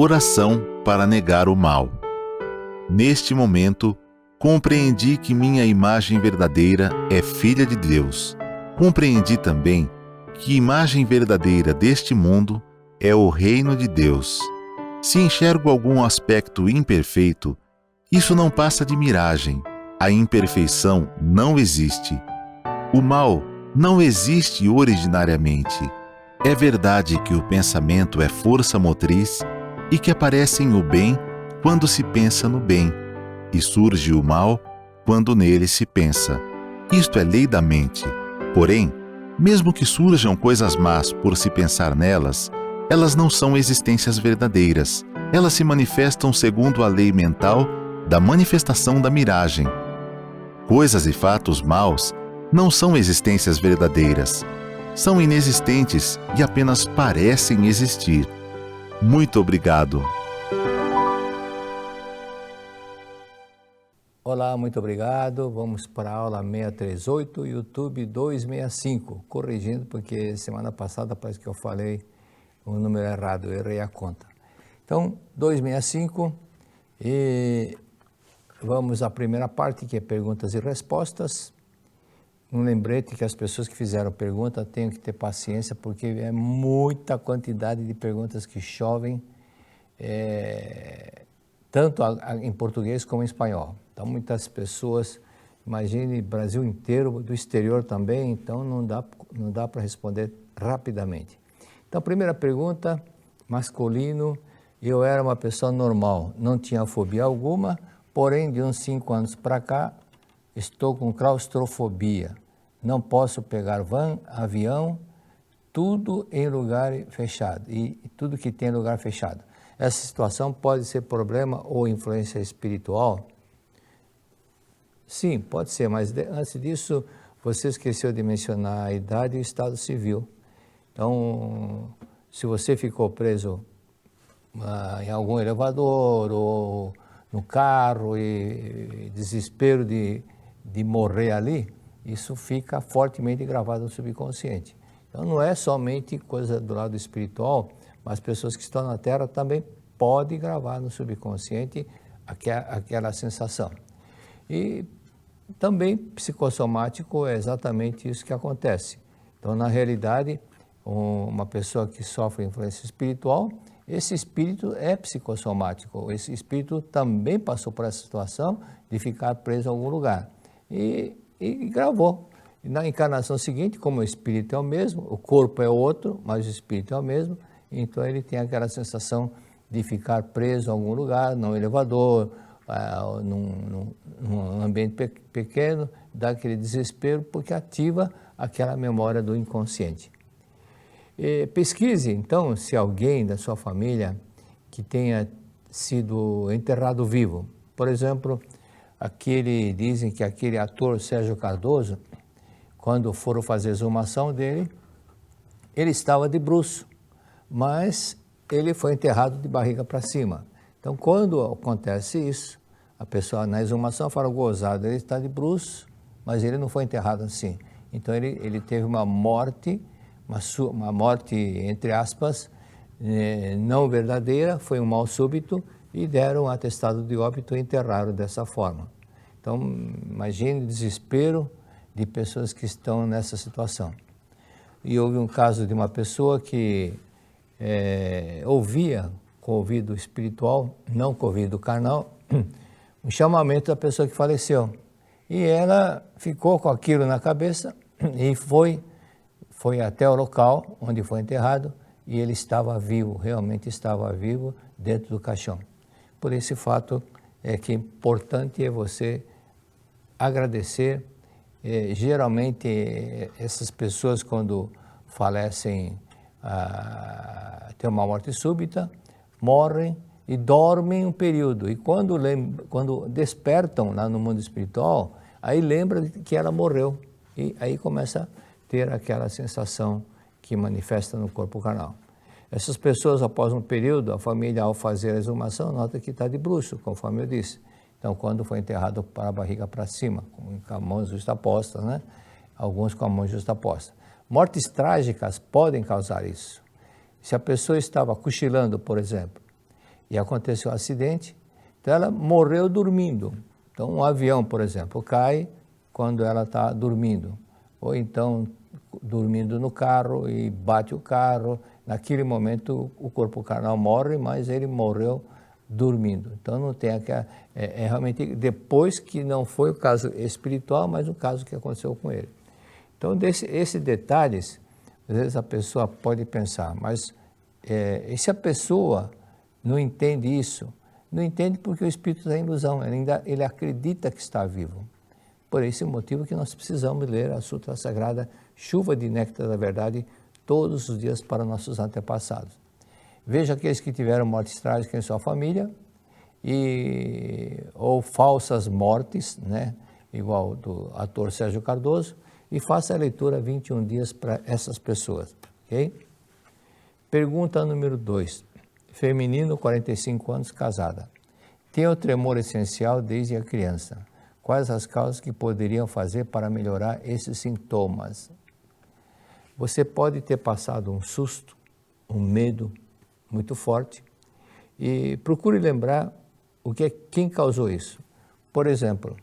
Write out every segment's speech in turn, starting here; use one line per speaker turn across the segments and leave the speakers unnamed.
Oração para negar o mal. Neste momento, compreendi que minha imagem verdadeira é filha de Deus. Compreendi também que imagem verdadeira deste mundo é o reino de Deus. Se enxergo algum aspecto imperfeito, isso não passa de miragem. A imperfeição não existe. O mal não existe originariamente. É verdade que o pensamento é força motriz e que aparece o bem quando se pensa no bem, e surge o mal quando nele se pensa. Isto é lei da mente. Porém, mesmo que surjam coisas más por se pensar nelas, elas não são existências verdadeiras. Elas se manifestam segundo a lei mental da manifestação da miragem. Coisas e fatos maus não são existências verdadeiras. São inexistentes e apenas parecem existir. Muito obrigado.
Olá, muito obrigado. Vamos para a aula 638, YouTube 265. Corrigindo, porque semana passada parece que eu falei o número errado, eu errei a conta. Então, 265 e vamos à primeira parte, que é perguntas e respostas. Um lembrete que as pessoas que fizeram pergunta têm que ter paciência, porque é muita quantidade de perguntas que chovem, tanto em português como em espanhol. Então, muitas pessoas, imagine Brasil inteiro, do exterior também, então não dá para responder rapidamente. Então, primeira pergunta, masculino, eu era uma pessoa normal, não tinha fobia alguma, porém, de uns 5 anos para cá, estou com claustrofobia, não posso pegar van, avião, tudo em lugar fechado, e tudo que tem lugar fechado. Essa situação pode ser problema ou influência espiritual? Sim, pode ser, mas antes disso, você esqueceu de mencionar a idade e o estado civil. Então, se você ficou preso em algum elevador ou no carro e desespero de morrer ali, isso fica fortemente gravado no subconsciente. Então, não é somente coisa do lado espiritual, mas pessoas que estão na Terra também podem gravar no subconsciente aquela sensação. E também psicossomático é exatamente isso que acontece. Então, na realidade, uma pessoa que sofre influência espiritual, esse espírito é psicossomático, esse espírito também passou por essa situação de ficar preso em algum lugar e gravou. E na encarnação seguinte, como o espírito é o mesmo, o corpo é outro, mas o espírito é o mesmo, então ele tem aquela sensação de ficar preso em algum lugar, num elevador, num ambiente pequeno, dá aquele desespero porque ativa aquela memória do inconsciente. Pesquise, então, se alguém da sua família que tenha sido enterrado vivo. Por exemplo, dizem que aquele ator Sérgio Cardoso, quando foram fazer a exumação dele, ele estava de bruço, mas ele foi enterrado de barriga para cima. Então, quando acontece isso, a pessoa na exumação fala, gozado, ele está de bruço, mas ele não foi enterrado assim. Então, ele teve uma morte, entre aspas, não verdadeira, foi um mal súbito, e deram um atestado de óbito e enterraram dessa forma. Então, imagine o desespero de pessoas que estão nessa situação. E houve um caso de uma pessoa que ouvia com o ouvido espiritual, não com o ouvido carnal, um chamamento da pessoa que faleceu. E ela ficou com aquilo na cabeça e foi até o local onde foi enterrado e ele estava vivo, realmente estava vivo dentro do caixão. Por esse fato é que importante é você agradecer. Geralmente essas pessoas quando falecem, têm uma morte súbita, morrem e dormem um período. E quando despertam lá no mundo espiritual, aí lembra que ela morreu. E aí começa a ter aquela sensação que manifesta no corpo carnal. Essas pessoas, após um período, a família, ao fazer a exumação, nota que está de bruço, conforme eu disse. Então, quando foi enterrado para a barriga para cima, com a mão justaposta, né? Alguns com a mão justaposta. Mortes trágicas podem causar isso. Se a pessoa estava cochilando, por exemplo, e aconteceu um acidente, então ela morreu dormindo. Então um avião, por exemplo, cai quando ela está dormindo, ou então dormindo no carro e bate o carro, naquele momento o corpo carnal morre, mas ele morreu dormindo. Então não tem aquela, realmente depois que não foi o caso espiritual, mas o caso que aconteceu com ele. Então esses detalhes, às vezes a pessoa pode pensar, mas e se a pessoa não entende isso? Não entende porque o espírito está em ilusão, ele acredita que está vivo. Por esse motivo que nós precisamos ler a Sutra Sagrada Chuva de Néctar da Verdade todos os dias para nossos antepassados. Veja aqueles que tiveram mortes trágicas em sua família, ou falsas mortes, né? Igual do ator Sérgio Cardoso, e faça a leitura 21 dias para essas pessoas. Okay? Pergunta número 2. Feminino, 45 anos, casada. Tem o tremor essencial desde a criança. Quais as causas que poderiam fazer para melhorar esses sintomas? Você pode ter passado um susto, um medo muito forte, e procure lembrar quem causou isso. Por exemplo,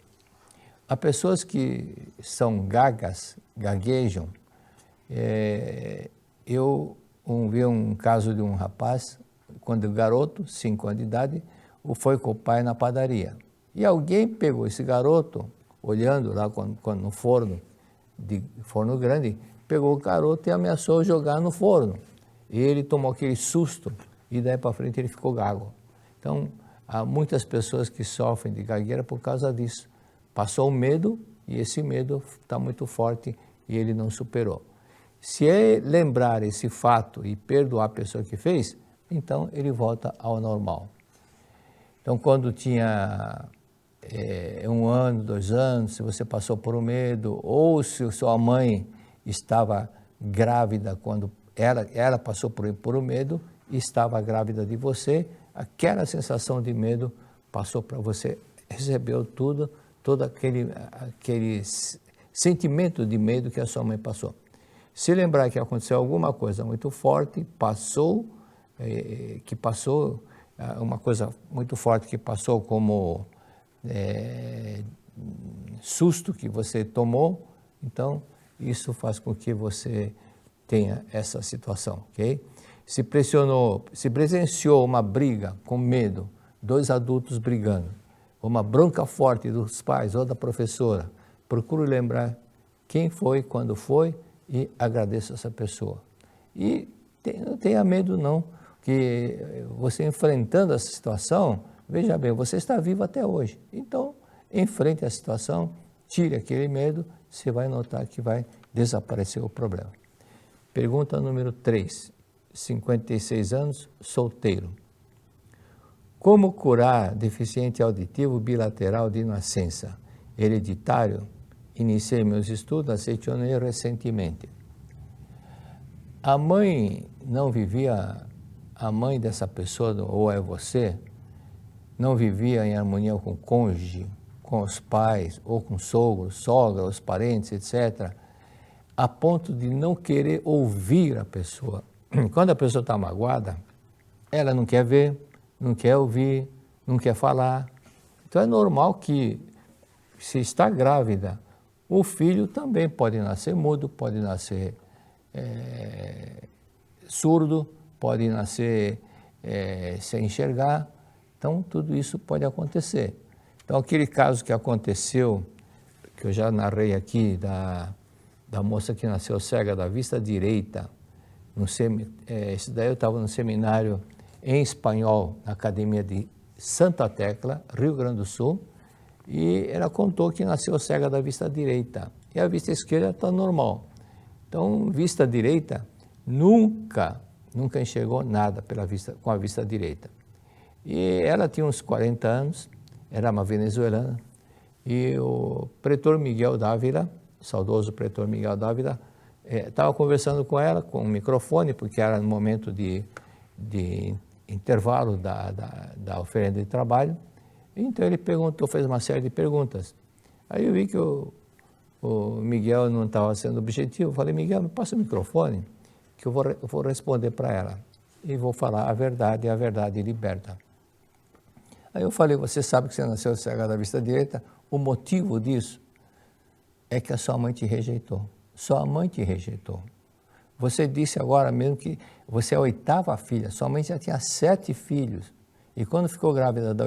há pessoas que são gagas, gaguejam. Eu vi um caso de um rapaz, quando garoto, 5 anos de idade, foi com o pai na padaria. E alguém pegou esse garoto, olhando lá quando no forno grande, pegou o garoto e ameaçou jogar no forno. E ele tomou aquele susto e daí para frente ele ficou gago. Então, há muitas pessoas que sofrem de gagueira por causa disso. Passou o medo e esse medo está muito forte e ele não superou. Se ele lembrar esse fato e perdoar a pessoa que fez, então ele volta ao normal. Então, quando tinha 1 ano, 2 anos, se você passou por um medo, ou se sua mãe estava grávida quando ela passou por um medo e estava grávida de você, aquela sensação de medo passou para você, recebeu todo aquele sentimento de medo que a sua mãe passou. Se lembrar que aconteceu alguma coisa muito forte, uma coisa muito forte que passou como susto que você tomou, então isso faz com que você tenha essa situação, ok? Se presenciou uma briga com medo, 2 adultos brigando, uma bronca forte dos pais ou da professora, procure lembrar quem foi, quando foi e agradeça essa pessoa. E não tenha medo não, que você enfrentando essa situação, veja bem, você está vivo até hoje. Então, enfrente a situação, tire aquele medo, você vai notar que vai desaparecer o problema. Pergunta número 3, 56 anos, solteiro. Como curar deficiente auditivo bilateral de nascença? Hereditário? Iniciei meus estudos, aceitei recentemente. A mãe dessa pessoa, ou é você, não vivia em harmonia com o cônjuge, com os pais, ou com sogros, sogra, os parentes, etc., a ponto de não querer ouvir a pessoa. Quando a pessoa está magoada, ela não quer ver, não quer ouvir, não quer falar. Então é normal que, se está grávida, o filho também pode nascer mudo, pode nascer surdo, pode nascer sem enxergar. Então tudo isso pode acontecer. Então aquele caso que aconteceu, que eu já narrei aqui, da moça que nasceu cega da vista direita, esse daí eu estava no seminário em espanhol, na Academia de Santa Tecla, Rio Grande do Sul, e ela contou que nasceu cega da vista direita, e a vista esquerda está normal. Então, vista direita, nunca enxergou nada com a vista direita. E ela tinha uns 40 anos, era uma venezuelana, e o pretor Miguel Dávila, saudoso pretor Miguel Dávila, estava conversando com ela com um microfone, porque era no momento de intervalo da oferenda de trabalho. Então ele fez uma série de perguntas. Aí eu vi que o Miguel não estava sendo objetivo. Eu falei: Miguel, me passa o microfone, que eu vou responder para ela. E vou falar a verdade liberta. Aí eu falei, você sabe que você nasceu cega da vista direita? O motivo disso é que a sua mãe te rejeitou. Sua mãe te rejeitou. Você disse agora mesmo que você é a 8ª filha, sua mãe já tinha 7 filhos. E quando ficou grávida da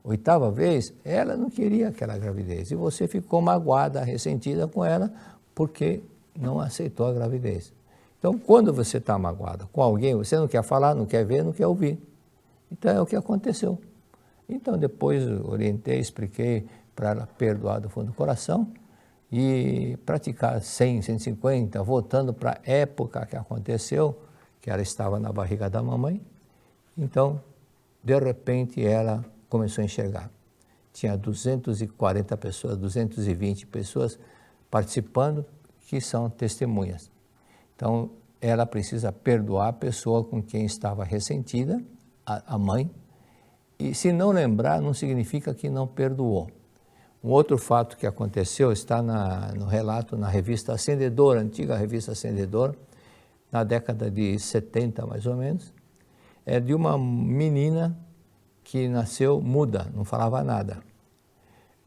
oitava vez, ela não queria aquela gravidez. E você ficou magoada, ressentida com ela, porque não aceitou a gravidez. Então, quando você está magoada com alguém, você não quer falar, não quer ver, não quer ouvir. Então, é o que aconteceu. Então, depois orientei, expliquei para ela perdoar do fundo do coração e praticar 100, 150, voltando para a época que aconteceu, que ela estava na barriga da mamãe. Então, de repente, ela começou a enxergar. Tinha 240 pessoas, 220 pessoas participando, que são testemunhas. Então, ela precisa perdoar a pessoa com quem estava ressentida, a mãe, e se não lembrar, não significa que não perdoou. Um outro fato que aconteceu está no relato na revista Acendedor, antiga revista Acendedor, na década de 70 mais ou menos, é de uma menina que nasceu muda, não falava nada.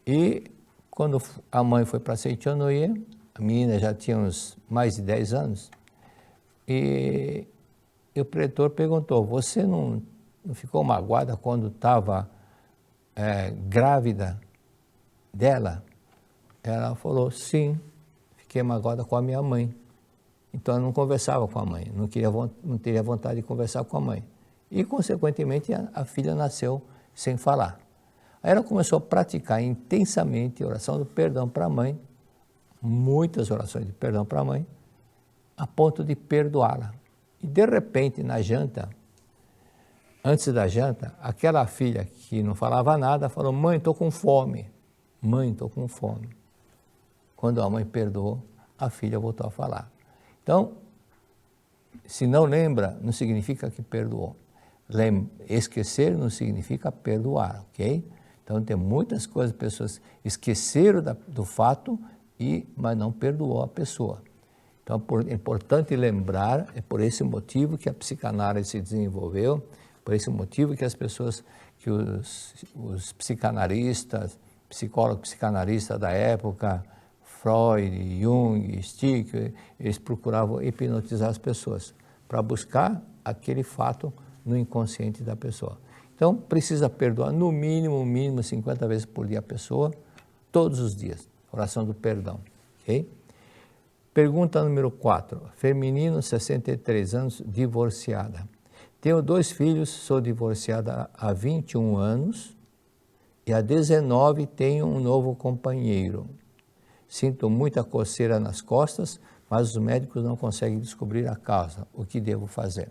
E quando a mãe foi para Seitonoye, a menina já tinha uns mais de 10 anos, e o pretor perguntou, você não ficou magoada quando estava grávida dela? Ela falou, sim, fiquei magoada com a minha mãe. Então, ela não conversava com a mãe, não teria vontade de conversar com a mãe. E, consequentemente, a filha nasceu sem falar. Aí ela começou a praticar intensamente a oração do perdão para a mãe, muitas orações de perdão para a mãe, a ponto de perdoá-la. E, de repente, na janta, antes da janta, aquela filha que não falava nada falou, mãe, estou com fome. Mãe, estou com fome. Quando a mãe perdoou, a filha voltou a falar. Então, se não lembra, não significa que perdoou. Esquecer não significa perdoar, ok? Então, tem muitas coisas, pessoas esqueceram do fato, mas não perdoou a pessoa. Então, é importante lembrar, é por esse motivo que a psicanálise se desenvolveu, por esse motivo que as pessoas, que os psicanalistas, psicólogos psicanalistas da época, Freud, Jung, Stick, eles procuravam hipnotizar as pessoas para buscar aquele fato no inconsciente da pessoa. Então, precisa perdoar no mínimo 50 vezes por dia a pessoa, todos os dias. Oração do perdão, ok? Pergunta número 4. Feminino, 63 anos, divorciada. Tenho 2 filhos, sou divorciada há 21 anos e há 19 tenho um novo companheiro. Sinto muita coceira nas costas, mas os médicos não conseguem descobrir a causa. O que devo fazer?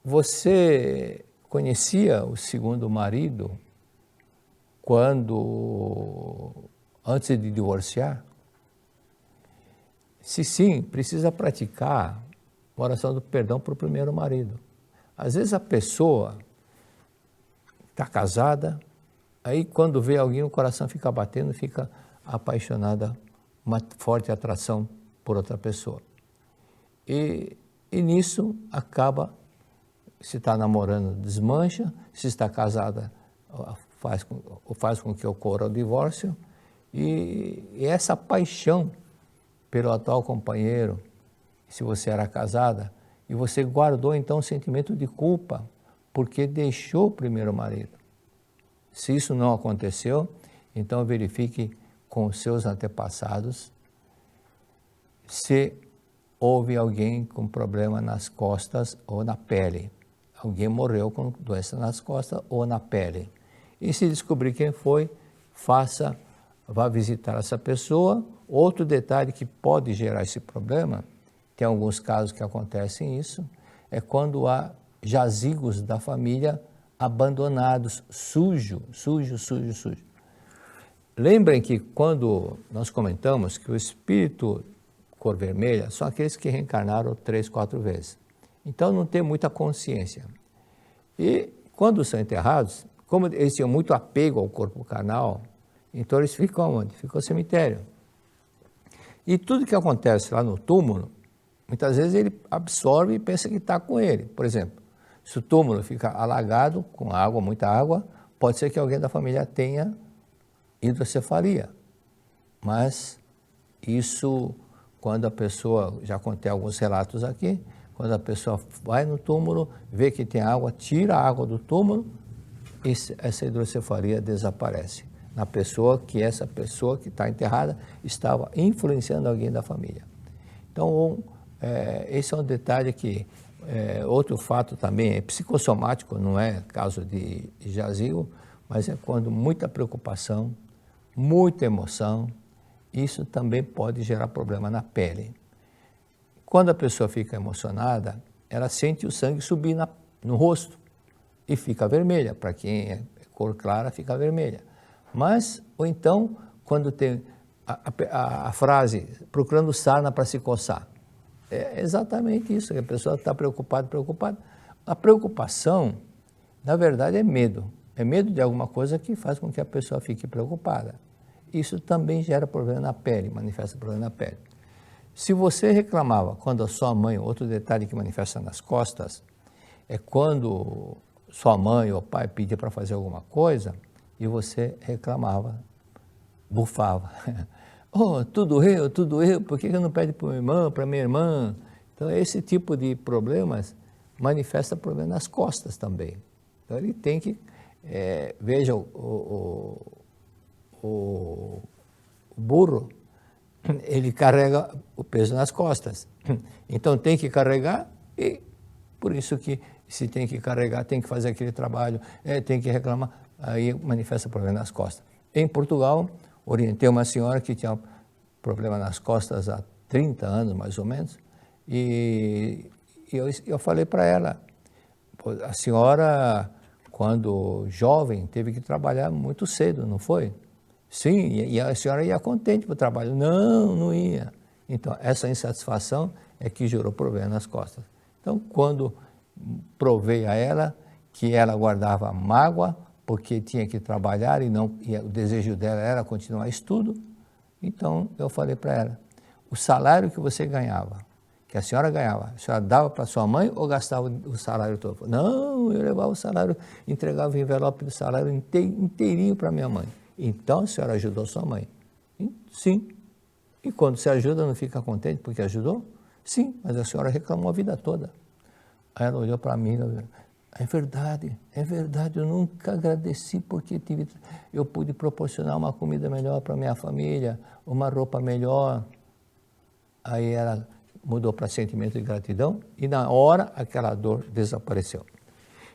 Você conhecia o segundo marido antes de divorciar? Se sim, precisa praticar a oração do perdão para o primeiro marido. Às vezes a pessoa está casada, aí quando vê alguém o coração fica batendo, fica apaixonada, uma forte atração por outra pessoa. E nisso acaba, se está namorando, desmancha, se está casada, faz com que ocorra o divórcio, e essa paixão pelo atual companheiro, se você era casada, e você guardou então um sentimento de culpa, porque deixou o primeiro marido. Se isso não aconteceu, então verifique com os seus antepassados se houve alguém com problema nas costas ou na pele. Alguém morreu com doença nas costas ou na pele. E se descobrir quem foi, vá visitar essa pessoa. Outro detalhe que pode gerar esse problema, tem alguns casos que acontecem isso, é quando há jazigos da família abandonados, sujo. Lembrem que quando nós comentamos que o espírito cor vermelha são aqueles que reencarnaram 3, 4 vezes. Então não tem muita consciência. E quando são enterrados, como eles tinham muito apego ao corpo carnal, então eles ficam onde? Ficam no cemitério. E tudo que acontece lá no túmulo, muitas vezes ele absorve e pensa que está com ele. Por exemplo, se o túmulo fica alagado com água, muita água, pode ser que alguém da família tenha hidrocefalia. Mas isso, quando a pessoa, já contei alguns relatos aqui, quando a pessoa vai no túmulo, vê que tem água, tira a água do túmulo, essa hidrocefalia desaparece. Na pessoa que essa pessoa que está enterrada estava influenciando alguém da família. Então, esse é um detalhe que, outro fato também é psicossomático, não é caso de jazigo, mas é quando muita preocupação, muita emoção, isso também pode gerar problema na pele. Quando a pessoa fica emocionada, ela sente o sangue subir no rosto e fica vermelha. Para quem é cor clara, fica vermelha. Mas, ou então, quando tem a frase, procurando sarna para se coçar. É exatamente isso, que a pessoa está preocupada. A preocupação, na verdade, é medo. É medo de alguma coisa que faz com que a pessoa fique preocupada. Isso também gera problema na pele, manifesta problema na pele. Se você reclamava quando a sua mãe, outro detalhe que manifesta nas costas, é quando sua mãe ou pai pedia para fazer alguma coisa e você reclamava, bufava. Oh, tudo eu, por que eu não pede para minha irmã, para minha irmã? Então, esse tipo de problemas manifesta problema nas costas também. Então, ele tem que, veja, o burro, ele carrega o peso nas costas. Então, tem que carregar e por isso que se tem que carregar, tem que fazer aquele trabalho, tem que reclamar, aí manifesta problema nas costas. Em Portugal, orientei uma senhora que tinha problema nas costas há 30 anos, mais ou menos, e eu falei para ela, a senhora, quando jovem, teve que trabalhar muito cedo, não foi? Sim, e a senhora ia contente para o trabalho. Não ia. Então, essa insatisfação é que gerou problema nas costas. Então, quando provei a ela que ela guardava mágoa, porque tinha que trabalhar e o desejo dela era continuar estudo, então eu falei para ela, o salário que você ganhava, que a senhora ganhava, a senhora dava para sua mãe ou gastava o salário todo? Não, eu levava o salário, entregava o envelope do salário inteirinho para minha mãe. Então a senhora ajudou sua mãe? Sim. E quando você ajuda, não fica contente porque ajudou? Sim, mas a senhora reclamou a vida toda. Aí ela olhou para mim, é verdade, eu nunca agradeci porque eu pude proporcionar uma comida melhor para minha família, uma roupa melhor. Aí ela mudou para sentimento de gratidão e na hora aquela dor desapareceu.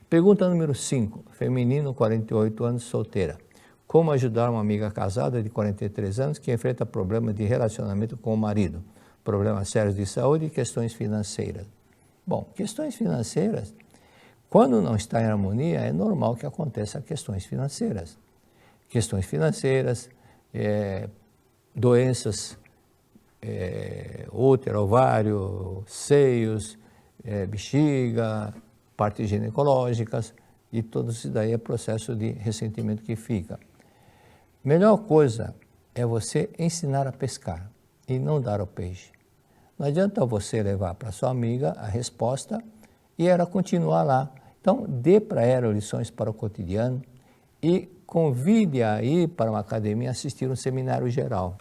Pergunta número 5, feminino, 48 anos, solteira. Como ajudar uma amiga casada de 43 anos que enfrenta problemas de relacionamento com o marido, problemas sérios de saúde e questões financeiras? Bom, questões financeiras, quando não está em harmonia, é normal que aconteça questões financeiras. Questões financeiras, doenças, útero, ovário, seios, bexiga, partes ginecológicas, e tudo isso daí é processo de ressentimento que fica. Melhor coisa é você ensinar a pescar e não dar o peixe. Não adianta você levar para sua amiga a resposta e ela continuar lá. Então, dê para ela lições para o cotidiano e convide-a a ir para uma academia assistir um seminário geral.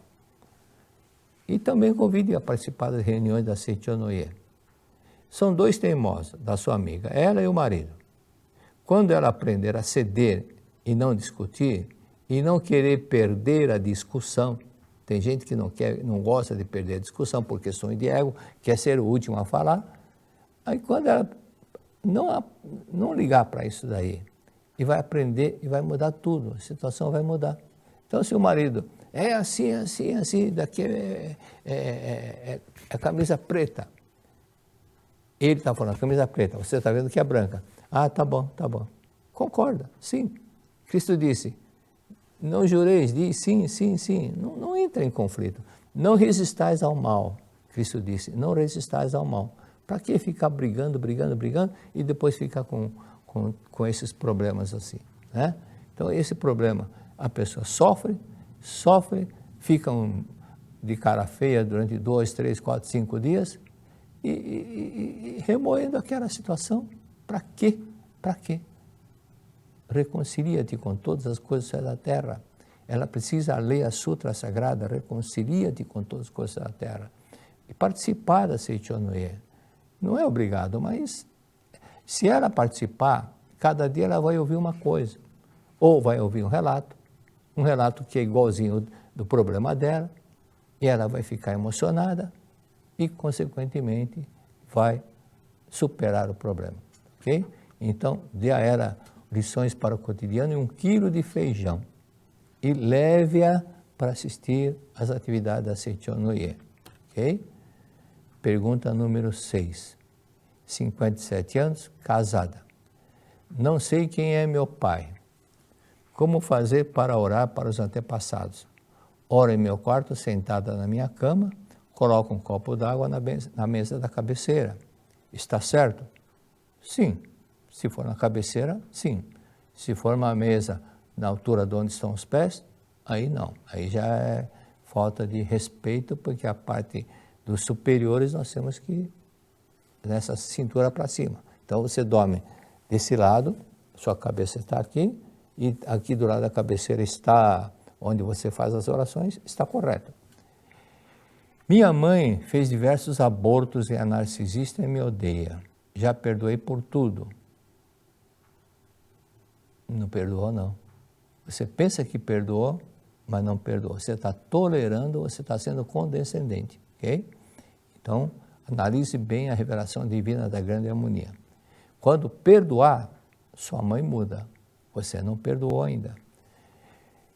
E também convide-a a participar das reuniões da Seichonoye. São dois teimosos da sua amiga, ela e o marido. Quando ela aprender a ceder e não discutir, e não querer perder a discussão, tem gente que não gosta de perder a discussão por questões de ego, quer ser o último a falar, aí quando ela não ligar para isso daí, e vai aprender e vai mudar tudo, a situação vai mudar. Então, se o marido é assim, daqui é camisa preta, ele está falando camisa preta, você está vendo que é branca. Ah, tá bom. Concorda, sim. Cristo disse, não jureis, diz sim. Não entra em conflito. Não resistais ao mal. Cristo disse, não resistais ao mal. Para que ficar brigando e depois ficar com esses problemas assim, né? Então, esse problema, a pessoa sofre, fica de cara feia durante 2, 3, 4, 5 dias e remoendo aquela situação. Para quê? Para quê? Reconcilia-te com todas as coisas da terra. Ela precisa ler a Sutra Sagrada, reconcilia-te com todas as coisas da terra. E participar da Seichonoye. Não é obrigado, mas se ela participar, cada dia ela vai ouvir uma coisa. Ou vai ouvir um relato que é igualzinho do problema dela, e ela vai ficar emocionada e, consequentemente, vai superar o problema. Ok? Então, dê a ela lições para o cotidiano e 1 quilo de feijão. E leve-a para assistir às atividades da Seichonoye. Ok? Pergunta número 6. 57 anos, casada. Não sei quem é meu pai. Como fazer para orar para os antepassados? Oro em meu quarto, sentada na minha cama, coloco um copo d'água na mesa da cabeceira. Está certo? Sim. Se for na cabeceira, sim. Se for uma mesa na altura de onde estão os pés, aí não. Aí já é falta de respeito, porque a parte dos superiores nós temos que nessa cintura para cima. Então você dorme desse lado, sua cabeça está aqui, e aqui do lado da cabeceira está onde você faz as orações, está correto. Minha mãe fez diversos abortos e é narcisista e me odeia. Já perdoei por tudo. Não perdoou, não. Você pensa que perdoou, mas não perdoou. Você está tolerando, você está sendo condescendente, ok? Então, analise bem a revelação divina da grande harmonia. Quando perdoar, sua mãe muda. Você não perdoou ainda.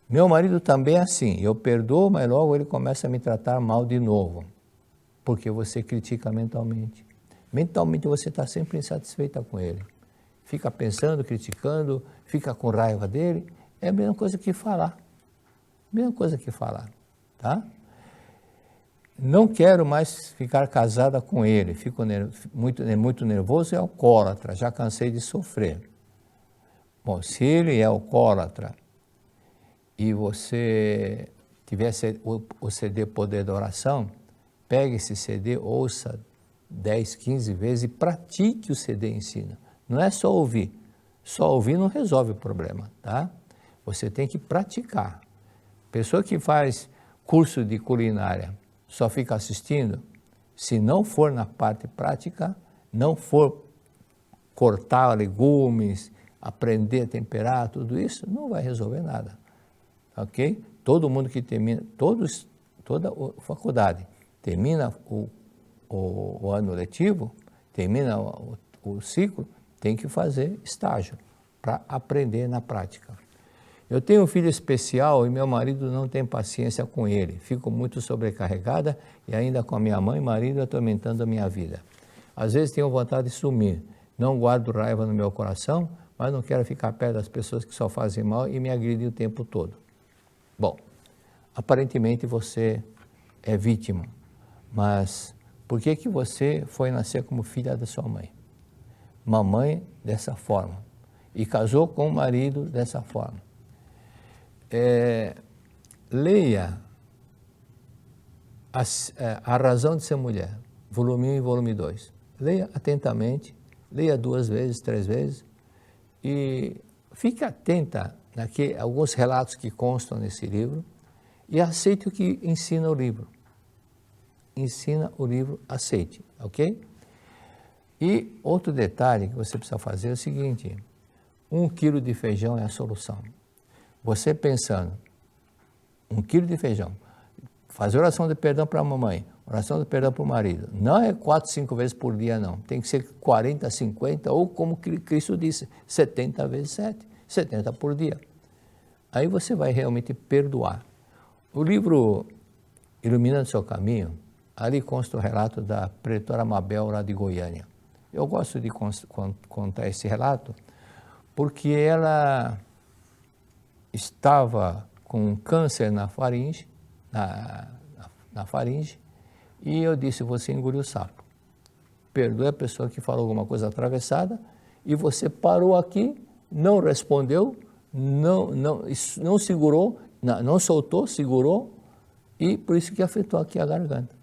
Meu marido também é assim. Eu perdoo, mas logo ele começa a me tratar mal de novo. Porque você critica mentalmente. Mentalmente você está sempre insatisfeita com ele. Fica pensando, criticando, fica com raiva dele. É a mesma coisa que falar. Mesma coisa que falar, tá? Não quero mais ficar casada com ele. Fico muito nervoso e alcoólatra. Já cansei de sofrer. Bom, se ele é alcoólatra e você tiver o CD Poder da Oração, pegue esse CD, ouça 10, 15 vezes e pratique o CD ensina. Não é só ouvir. Só ouvir não resolve o problema, tá? Você tem que praticar. Pessoa que faz curso de culinária, só fica assistindo, se não for na parte prática, não for cortar legumes, aprender a temperar, tudo isso, não vai resolver nada, ok? Todo mundo que termina, toda a faculdade, termina o ano letivo, termina o ciclo, tem que fazer estágio para aprender na prática. Eu tenho um filho especial e meu marido não tem paciência com ele. Fico muito sobrecarregada e ainda com a minha mãe e marido atormentando a minha vida. Às vezes tenho vontade de sumir. Não guardo raiva no meu coração, mas não quero ficar perto das pessoas que só fazem mal e me agridem o tempo todo. Bom, aparentemente você é vítima, mas por que você foi nascer como filha da sua mãe? Mamãe dessa forma e casou com o marido dessa forma. Leia A Razão de Ser Mulher, volume 1 e volume 2. Leia atentamente, leia 2 vezes, 3 vezes e fique atenta a alguns relatos que constam nesse livro e aceite o que ensina o livro. Ensina o livro, aceite, ok? E outro detalhe que você precisa fazer é o seguinte: 1 quilo de feijão é a solução. Você pensando, 1 quilo de feijão, fazer oração de perdão para a mamãe, oração de perdão para o marido, não é 4, 5 vezes por dia não, tem que ser 40, 50 ou como Cristo disse, 70 vezes 7, 70 por dia. Aí você vai realmente perdoar. O livro Iluminando Seu Caminho, ali consta o relato da pretora Mabel lá de Goiânia. Eu gosto de contar esse relato porque ela estava com câncer na faringe, na faringe, e eu disse, você engoliu o sapo. Perdoe a pessoa que falou alguma coisa atravessada e você parou aqui, não respondeu, não segurou, não soltou, segurou e por isso que afetou aqui a garganta.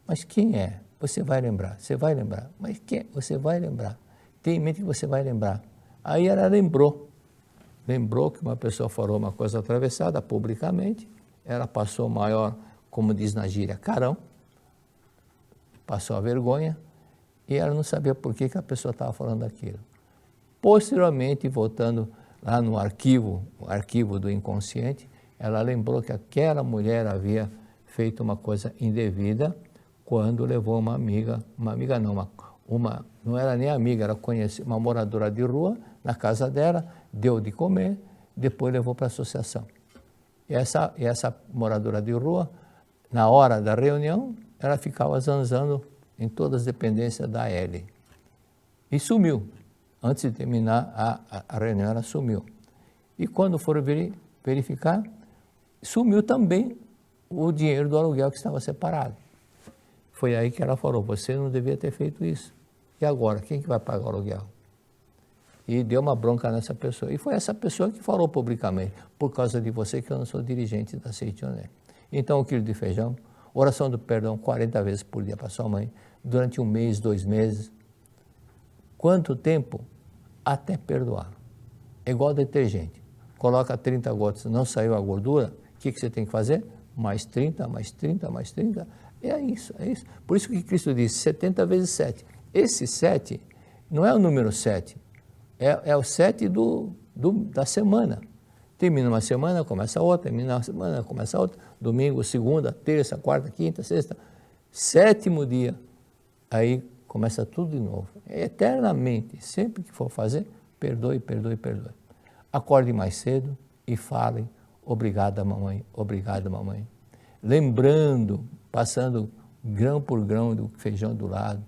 Mas quem é você vai lembrar, você vai lembrar. Mas quem? Você vai lembrar. Tem em mente que você vai lembrar. Aí ela lembrou que uma pessoa falou uma coisa atravessada publicamente, ela passou o maior, como diz na gíria, carão, passou a vergonha, e ela não sabia por que a pessoa estava falando aquilo. Posteriormente, voltando lá no arquivo, o arquivo do inconsciente, ela lembrou que aquela mulher havia feito uma coisa indevida quando levou uma amiga não, não era nem amiga, era uma moradora de rua, na casa dela, deu de comer, depois levou para a associação. E essa moradora de rua, na hora da reunião, ela ficava zanzando em todas as dependências da L. E sumiu. Antes de terminar a reunião, ela sumiu. E quando foram verificar, sumiu também o dinheiro do aluguel que estava separado. Foi aí que ela falou, você não devia ter feito isso. E agora, quem que vai pagar o aluguel? E deu uma bronca nessa pessoa. E foi essa pessoa que falou publicamente, por causa de você que eu não sou dirigente da Seitonê. Então, 1 quilo de feijão, oração do perdão 40 vezes por dia para sua mãe, durante 1 mês, 2 meses. Quanto tempo? Até perdoar. É igual detergente. Coloca 30 gotas, não saiu a gordura, o que você tem que fazer? Mais 30, mais 30, mais 30. É isso, é isso. Por isso que Cristo disse 70 vezes 7. Esse 7 não é o número 7, é o 7 da semana. Termina uma semana, começa outra, termina uma semana, começa outra, domingo, segunda, terça, quarta, quinta, sexta, 7º dia, aí começa tudo de novo. Eternamente, sempre que for fazer, perdoe, perdoe, perdoe. Acorde mais cedo e fale, obrigada mamãe, obrigada mamãe. Lembrando, passando grão por grão do feijão do lado,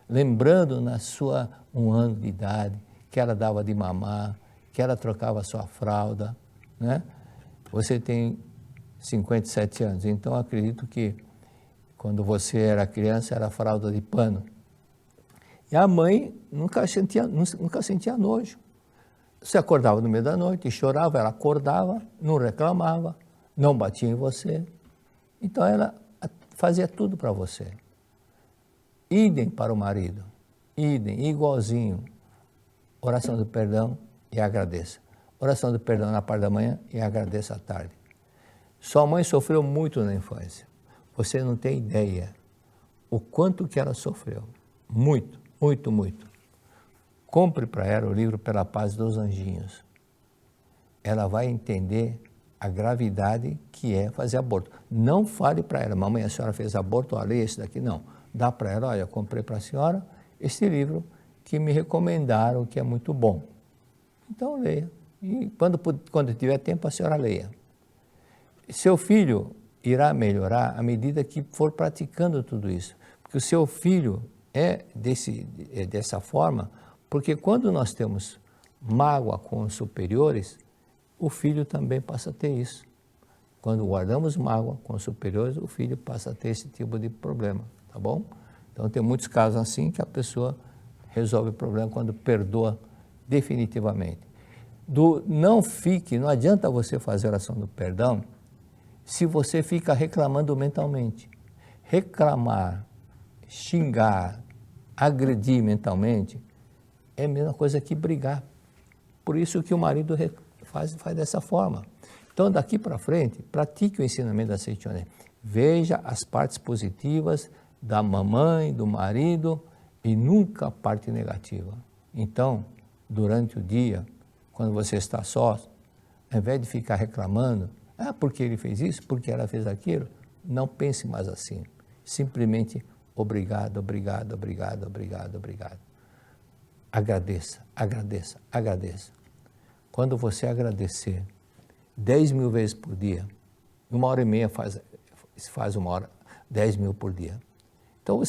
lembrando na sua 1 ano de idade, que ela dava de mamar, que ela trocava a sua fralda, né? Você tem 57 anos, então acredito que quando você era criança era fralda de pano. E a mãe nunca sentia nojo. Você acordava no meio da noite e chorava, ela acordava, não reclamava, não batia em você. Então ela fazia tudo para você. Idem para o marido, idem, igualzinho. Oração do perdão e agradeça. Oração do perdão na parte da manhã e agradeça à tarde. Sua mãe sofreu muito na infância. Você não tem ideia o quanto que ela sofreu. Muito, muito, muito. Compre para ela o livro Pela Paz dos Anjinhos. Ela vai entender a gravidade que é fazer aborto. Não fale para ela, mamãe, a senhora fez aborto, olha esse daqui, não. Dá para ela, olha, eu comprei para a senhora esse livro que me recomendaram, que é muito bom. Então leia. E quando tiver tempo, a senhora leia. Seu filho irá melhorar à medida que for praticando tudo isso. Porque o seu filho é dessa forma, porque quando nós temos mágoa com os superiores, o filho também passa a ter isso. Quando guardamos mágoa com os superiores, o filho passa a ter esse tipo de problema, tá bom? Então tem muitos casos assim que a pessoa resolve o problema quando perdoa definitivamente. Não adianta você fazer a oração do perdão se você fica reclamando mentalmente. Reclamar, xingar, agredir mentalmente é a mesma coisa que brigar. Por isso que o marido faz dessa forma. Então, daqui para frente, pratique o ensinamento da Seitonê. Veja as partes positivas da mamãe, do marido e nunca a parte negativa. Então, durante o dia, quando você está só, ao invés de ficar reclamando, porque ele fez isso, porque ela fez aquilo, não pense mais assim. Simplesmente, obrigado, obrigado, obrigado, obrigado, obrigado. Agradeça, agradeça, agradeça. Quando você agradecer 10.000 vezes por dia, 1h30 faz 1 hora, 10.000 por dia. Então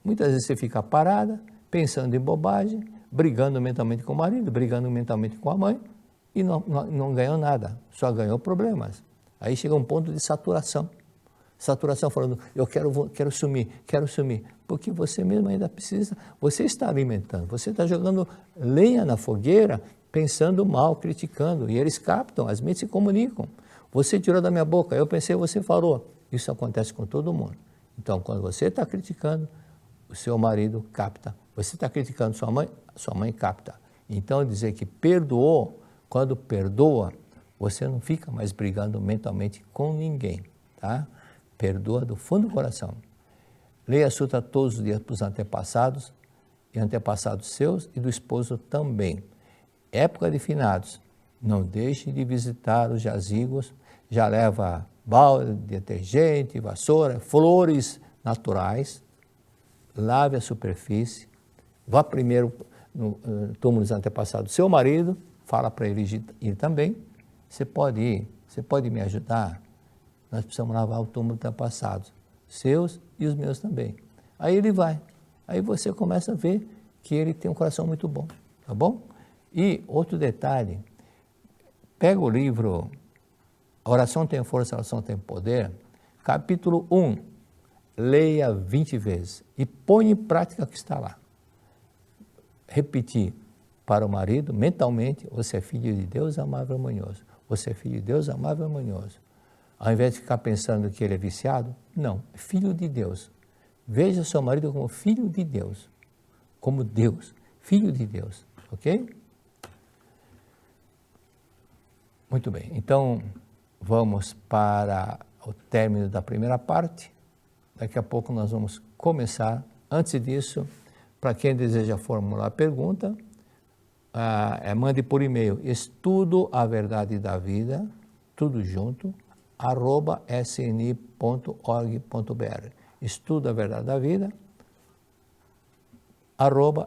muitas vezes você fica parada, pensando em bobagem, brigando mentalmente com o marido, brigando mentalmente com a mãe, e não ganhou nada, só ganhou problemas. Aí chega um ponto de saturação. Saturação falando, eu quero sumir, porque você mesmo ainda precisa, você está alimentando, você está jogando lenha na fogueira, pensando mal, criticando, e eles captam, as mentes se comunicam. Você tirou da minha boca, eu pensei, você falou. Isso acontece com todo mundo. Então, quando você está criticando, o seu marido capta. Você está criticando sua mãe capta. Então, dizer que perdoou, quando perdoa, você não fica mais brigando mentalmente com ninguém, tá? Perdoa do fundo do coração. Leia a Sutra todos os dias para os antepassados, e antepassados seus e do esposo também. Época de finados, não deixe de visitar os jazigos, já leva balde, detergente, vassoura, flores naturais, lave a superfície, vá primeiro no túmulo dos antepassados do seu marido, fala para ele ir também, você pode me ajudar? Nós precisamos lavar o túmulo dos antepassados, seus e os meus também. Aí ele vai, aí você começa a ver que ele tem um coração muito bom, tá bom? E outro detalhe, pega o livro A Oração Tem Força, a Oração Tem Poder, capítulo 1, leia 20 vezes e põe em prática o que está lá. Repetir para o marido, mentalmente, você é filho de Deus, amável e harmonioso. Você é filho de Deus, amável e harmonioso. Ao invés de ficar pensando que ele é viciado, não, é filho de Deus. Veja seu marido como filho de Deus, como Deus, filho de Deus, ok? Muito bem, então vamos para o término da primeira parte. Daqui a pouco nós vamos começar. Antes disso, para quem deseja formular pergunta, mande por e-mail estudo a verdade da vida, tudo junto, @sni.org.br. Estudo a verdade da vida,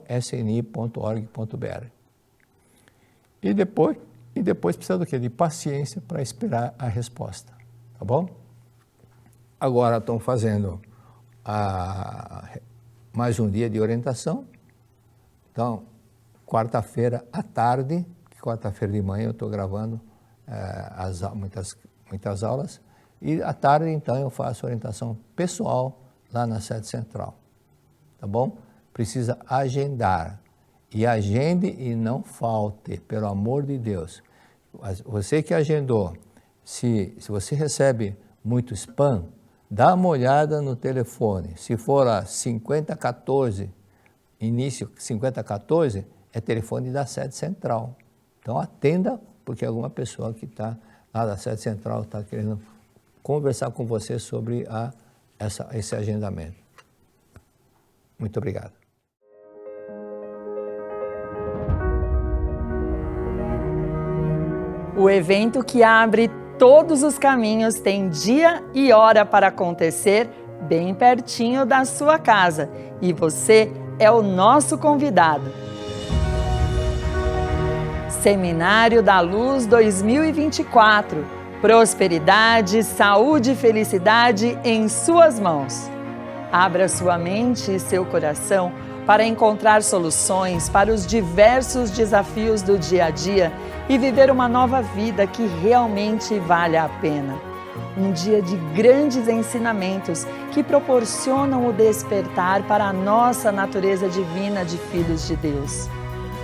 @sni.org.br. E depois precisa do quê? De paciência para esperar a resposta, tá bom? Agora estão fazendo mais um dia de orientação. Então, quarta-feira à tarde, quarta-feira de manhã eu estou gravando muitas aulas, e à tarde, então, eu faço orientação pessoal lá na sede central, tá bom? Precisa agendar, e agende e não falte, pelo amor de Deus. Você que agendou, se você recebe muito spam, dá uma olhada no telefone. Se for a 5014, início 5014, é telefone da sede central. Então atenda, porque alguma pessoa que está lá da sede central está querendo conversar com você sobre esse agendamento. Muito obrigado.
O evento que abre todos os caminhos tem dia e hora para acontecer bem pertinho da sua casa. E você é o nosso convidado. Seminário da Luz 2024. Prosperidade, saúde e felicidade em suas mãos. Abra sua mente e seu coração para encontrar soluções para os diversos desafios do dia a dia e viver uma nova vida que realmente vale a pena. Um dia de grandes ensinamentos que proporcionam o despertar para a nossa natureza divina de filhos de Deus.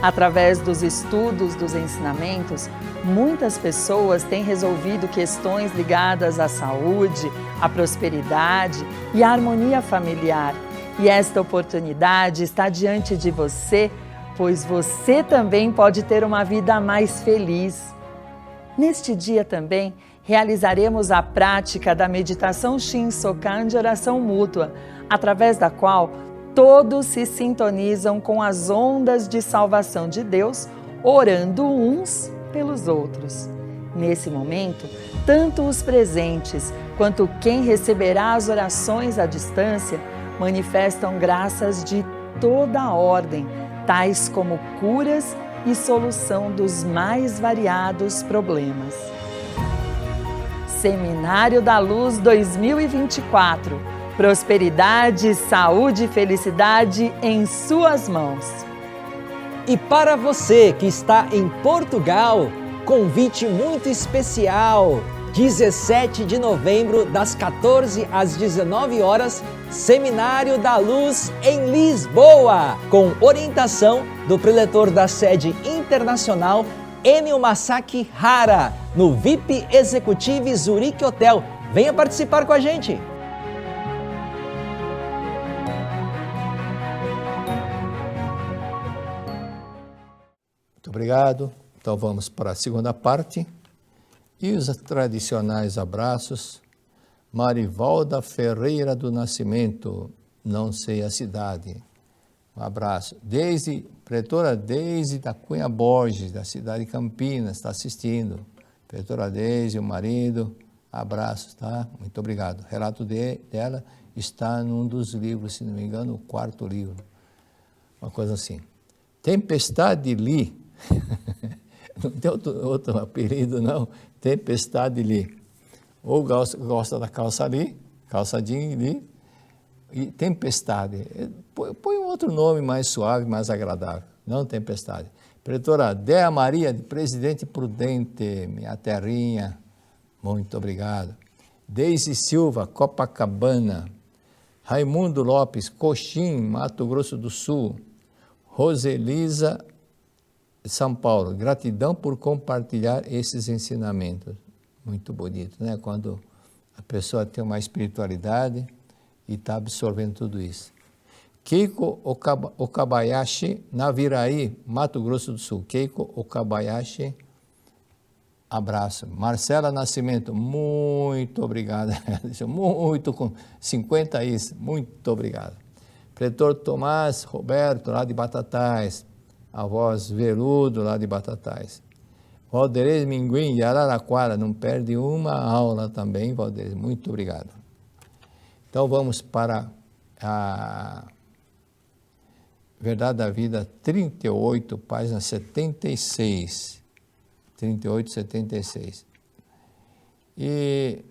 Através dos estudos dos ensinamentos, muitas pessoas têm resolvido questões ligadas à saúde, à prosperidade e à harmonia familiar. E esta oportunidade está diante de você, pois você também pode ter uma vida mais feliz. Neste dia também, realizaremos a prática da meditação Shinsokan de oração mútua, através da qual todos se sintonizam com as ondas de salvação de Deus, orando uns pelos outros. Nesse momento, tanto os presentes quanto quem receberá as orações à distância manifestam graças de toda a ordem, tais como curas e solução dos mais variados problemas. Seminário da Luz 2024. Prosperidade, saúde e felicidade em suas mãos.
E para você que está em Portugal, convite muito especial. 17 de novembro, das 14 às 19 horas, Seminário da Luz em Lisboa, com orientação do preletor da sede internacional, Enio Masaki Hara, no VIP Executive Zurique Hotel. Venha participar com a gente!
obrigado. Então vamos para a segunda parte. E os tradicionais abraços. Marivalda Ferreira do Nascimento, não sei a cidade. Um abraço. Pretora Deise da Cunha Borges, da cidade de Campinas, está assistindo. Pretora Deise, o marido, abraços, tá? Muito obrigado. O relato dela está num dos livros, se não me engano, o 4º livro. Uma coisa assim. Tempestade Li. Não tem outro apelido, não. Tempestade Li. Ou gosta da calça Li, calça jean Li, e Tempestade. Põe um outro nome mais suave, mais agradável. Não Tempestade. Pretora Dea Maria, de Presidente Prudente, minha terrinha. Muito obrigado. Deise Silva, Copacabana. Raimundo Lopes, Coxim, Mato Grosso do Sul. Roselisa, São Paulo. Gratidão por compartilhar esses ensinamentos. Muito bonito, né? Quando a pessoa tem uma espiritualidade e está absorvendo tudo isso. Keiko Okabayashi, Naviraí, Mato Grosso do Sul. Keiko Okabayashi, abraço. Marcela Nascimento, muito obrigado. Muito, com 50 isso, muito obrigado. Pretor Tomás Roberto, lá de Batatais. A voz Veludo, lá de Batatais. Valderez Minguim, de Araraquara, não perde uma aula também, Valderez. Muito obrigado. Então vamos para a Verdade da Vida 38, página 76. 38, 76. E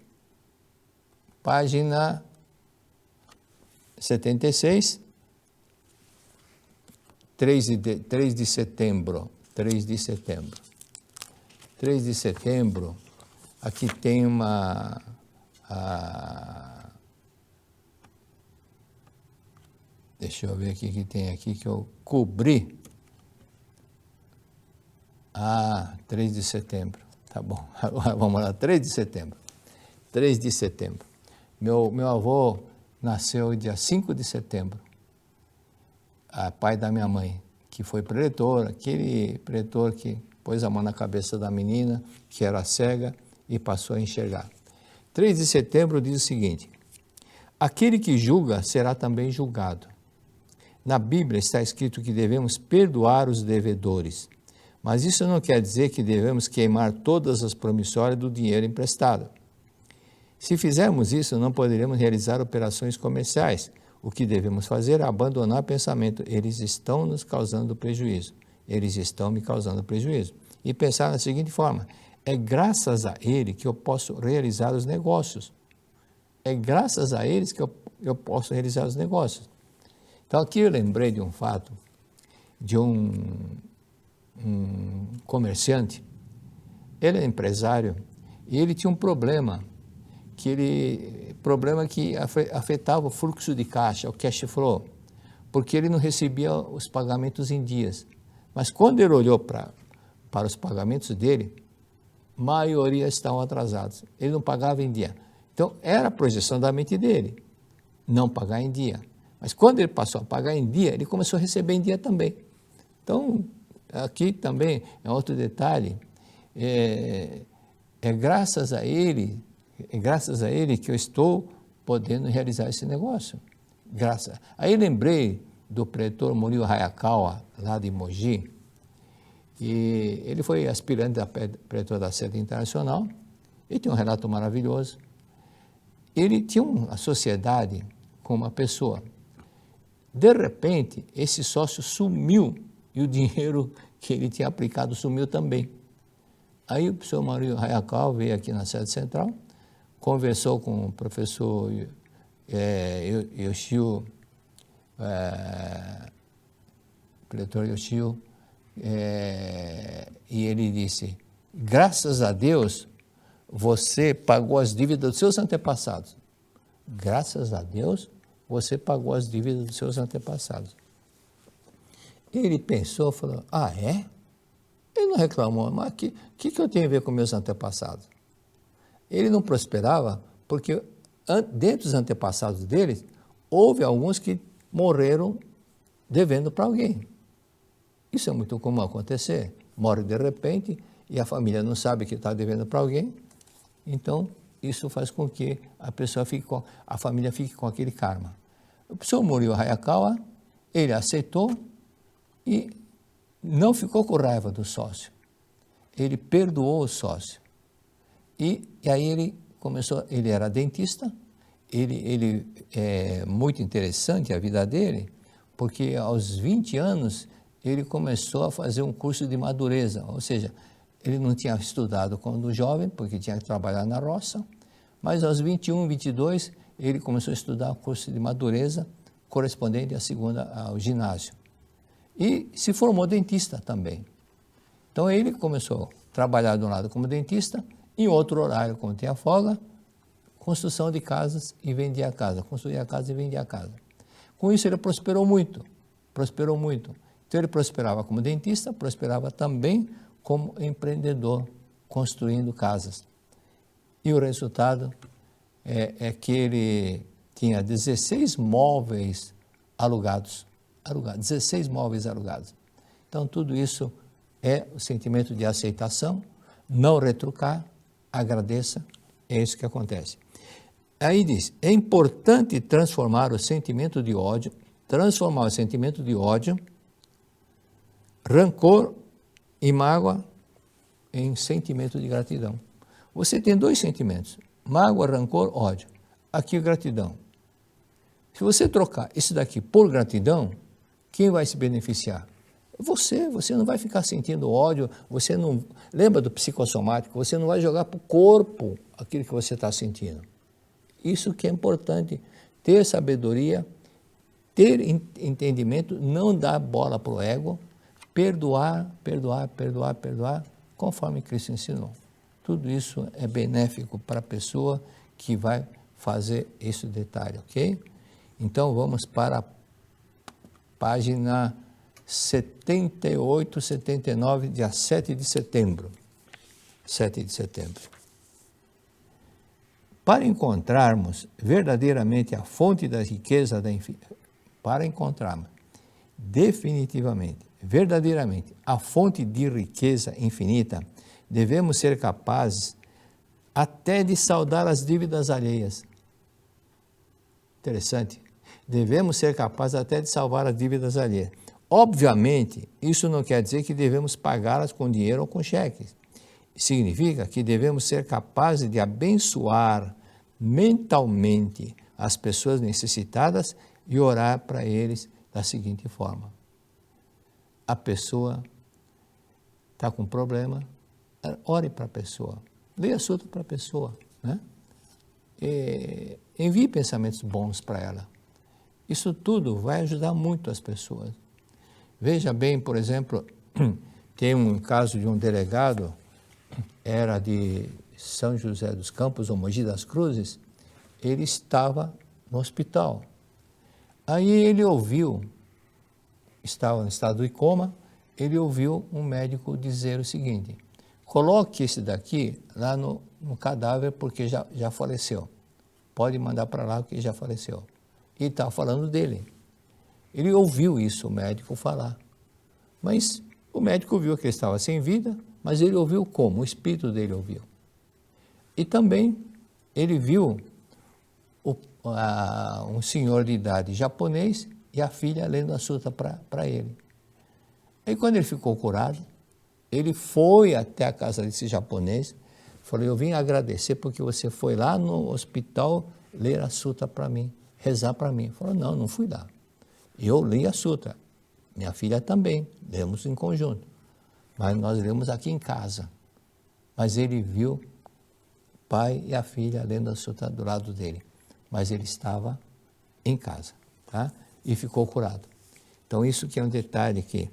página 76, 3 de setembro. 3 de setembro. 3 de setembro, aqui tem uma... deixa eu ver aqui que tem aqui que eu cobri. 3 de setembro, tá bom. Vamos lá, 3 de setembro. 3 de setembro. Meu avô nasceu dia 5 de setembro, pai da minha mãe, que foi pretor, aquele pretor que pôs a mão na cabeça da menina, que era cega, e passou a enxergar. 3 de setembro diz o seguinte: aquele que julga será também julgado. Na Bíblia está escrito que devemos perdoar os devedores, mas isso não quer dizer que devemos queimar todas as promissórias do dinheiro emprestado. Se fizermos isso, não poderemos realizar operações comerciais. O que devemos fazer é abandonar o pensamento: eles estão nos causando prejuízo. Eles estão me causando prejuízo. E pensar da seguinte forma: é graças a ele que eu posso realizar os negócios. É graças a eles que eu posso realizar os negócios. Então aqui eu lembrei de um fato, de um comerciante. Ele é empresário e ele tinha um problema que afetava o fluxo de caixa, o cash flow, porque ele não recebia os pagamentos em dias. Mas quando ele olhou para os pagamentos dele, a maioria estavam atrasados. Ele não pagava em dia. Então, era a projeção da mente dele, não pagar em dia. Mas quando ele passou a pagar em dia, ele começou a receber em dia também. Então, aqui também é outro detalhe, é graças a ele que eu estou podendo realizar esse negócio. Aí lembrei do pretor Murilo Hayakawa, lá de Mogi, e ele foi aspirante da pretor da Sede Internacional, ele tem um relato maravilhoso. Ele tinha uma sociedade com uma pessoa. De repente, esse sócio sumiu e o dinheiro que ele tinha aplicado sumiu também. Aí o professor Murilo Hayakawa veio aqui na sede central, conversou com o professor Yoshio, pretor Yoshio, e ele disse: graças a Deus, você pagou as dívidas dos seus antepassados. Graças a Deus, você pagou as dívidas dos seus antepassados. Ele pensou, falou: é? Ele não reclamou, mas o que eu tenho a ver com meus antepassados? Ele não prosperava porque dentro dos antepassados dele, houve alguns que morreram devendo para alguém. Isso é muito comum acontecer. morre de repente e a família não sabe que está devendo para alguém, então isso faz com que a família fique com aquele karma. O senhor Morihei Hayakawa, ele aceitou e não ficou com raiva do sócio. Ele perdoou o sócio. E aí ele começou, ele era dentista, ele é muito interessante a vida dele, porque aos 20 anos ele começou a fazer um curso de madureza, ou seja, ele não tinha estudado quando jovem, porque tinha que trabalhar na roça, mas aos 21, 22, ele começou a estudar o curso de madureza, correspondente ao ginásio. E se formou dentista também. Então ele começou a trabalhar de um lado como dentista, em outro horário, quando tinha folga, construção de casas e vendia a casa, construía a casa e vendia a casa. Com isso ele prosperou muito. Então ele prosperava como dentista, prosperava também como empreendedor, construindo casas. E o resultado é que ele tinha 16 móveis alugados, 16 móveis alugados. Então tudo isso é o sentimento de aceitação, não retrucar, agradeça, é isso que acontece. Aí diz, é importante transformar o sentimento de ódio, rancor e mágoa em sentimento de gratidão. Você tem dois sentimentos, mágoa, rancor, ódio. Aqui gratidão. Se você trocar isso daqui por gratidão, quem vai se beneficiar? Você não vai ficar sentindo ódio, você não... Lembra do psicossomático? Você não vai jogar para o corpo aquilo que você está sentindo. Isso que é importante, ter sabedoria, ter entendimento, não dar bola para o ego, perdoar, conforme Cristo ensinou. Tudo isso é benéfico para a pessoa que vai fazer esse detalhe, ok? Então vamos para a página 78, 79, dia 7 de setembro. 7 de setembro. Para encontrarmos verdadeiramente a fonte da riqueza da para encontrarmos definitivamente, verdadeiramente, a fonte de riqueza infinita, devemos ser capazes até de saldar as dívidas alheias. Interessante. Devemos ser capazes até de salvar as dívidas alheias. Obviamente, isso não quer dizer que devemos pagá-las com dinheiro ou com cheques. Significa que devemos ser capazes de abençoar mentalmente as pessoas necessitadas e orar para eles da seguinte forma. A pessoa está com problema, ore para a pessoa, leia sutra para a pessoa, né? Envie pensamentos bons para ela. Isso tudo vai ajudar muito as pessoas. Veja bem, por exemplo, tem um caso de um delegado, era de São José dos Campos, ou Mogi das Cruzes, ele estava no hospital. Aí ele ouviu, estava no estado de coma, ele ouviu um médico dizer o seguinte, coloque esse daqui lá no cadáver porque já faleceu. Pode mandar para lá porque já faleceu. E estava falando dele. Ele ouviu isso, o médico falar. Mas o médico viu que ele estava sem vida, mas ele ouviu como? O espírito dele ouviu. E também ele viu um senhor de idade japonês e a filha lendo a sutra para ele. Aí quando ele ficou curado, ele foi até a casa desse japonês, falou, eu vim agradecer porque você foi lá no hospital ler a sutra para mim, rezar para mim. Ele falou, não fui lá. Eu li a sutra, minha filha também, lemos em conjunto, mas nós lemos aqui em casa. Mas ele viu o pai e a filha lendo a sutra do lado dele, mas ele estava em casa, tá? E ficou curado. Então isso que é um detalhe que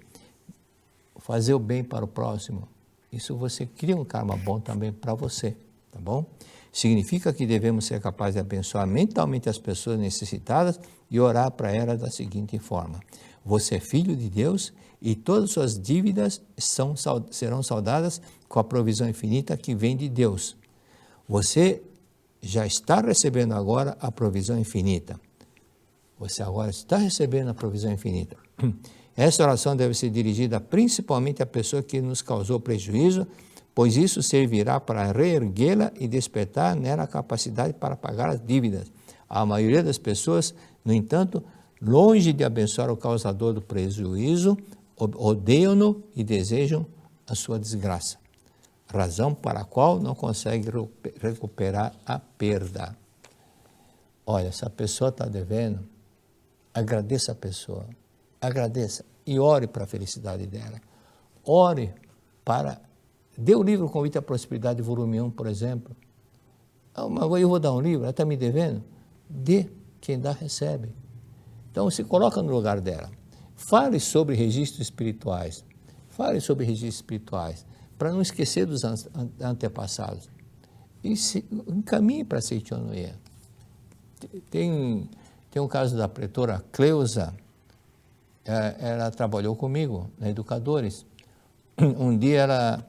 fazer o bem para o próximo, isso você cria um karma bom também para você, tá bom? Significa que devemos ser capazes de abençoar mentalmente as pessoas necessitadas e orar para elas da seguinte forma. Você é filho de Deus e todas as suas dívidas serão saldadas com a provisão infinita que vem de Deus. Você já está recebendo agora a provisão infinita. Você agora está recebendo a provisão infinita. Esta oração deve ser dirigida principalmente à pessoa que nos causou prejuízo, pois isso servirá para reerguê-la e despertar nela a capacidade para pagar as dívidas. A maioria das pessoas, no entanto, longe de abençoar o causador do prejuízo, odeiam-no e desejam a sua desgraça, razão para a qual não consegue recuperar a perda. Olha, essa pessoa está devendo, agradeça a pessoa, agradeça e ore para a felicidade dela. Ore para... Dê o livro Convite à Prosperidade, volume 1, por exemplo. Mas eu vou dar um livro, ela está me devendo? Dê, quem dá recebe. Então se coloca no lugar dela. Fale sobre registros espirituais. Fale sobre registros espirituais, para não esquecer dos antepassados. E encaminhe para a Seitonoye. Tem um caso da pretora Cleusa, ela trabalhou comigo na Educadores. Um dia ela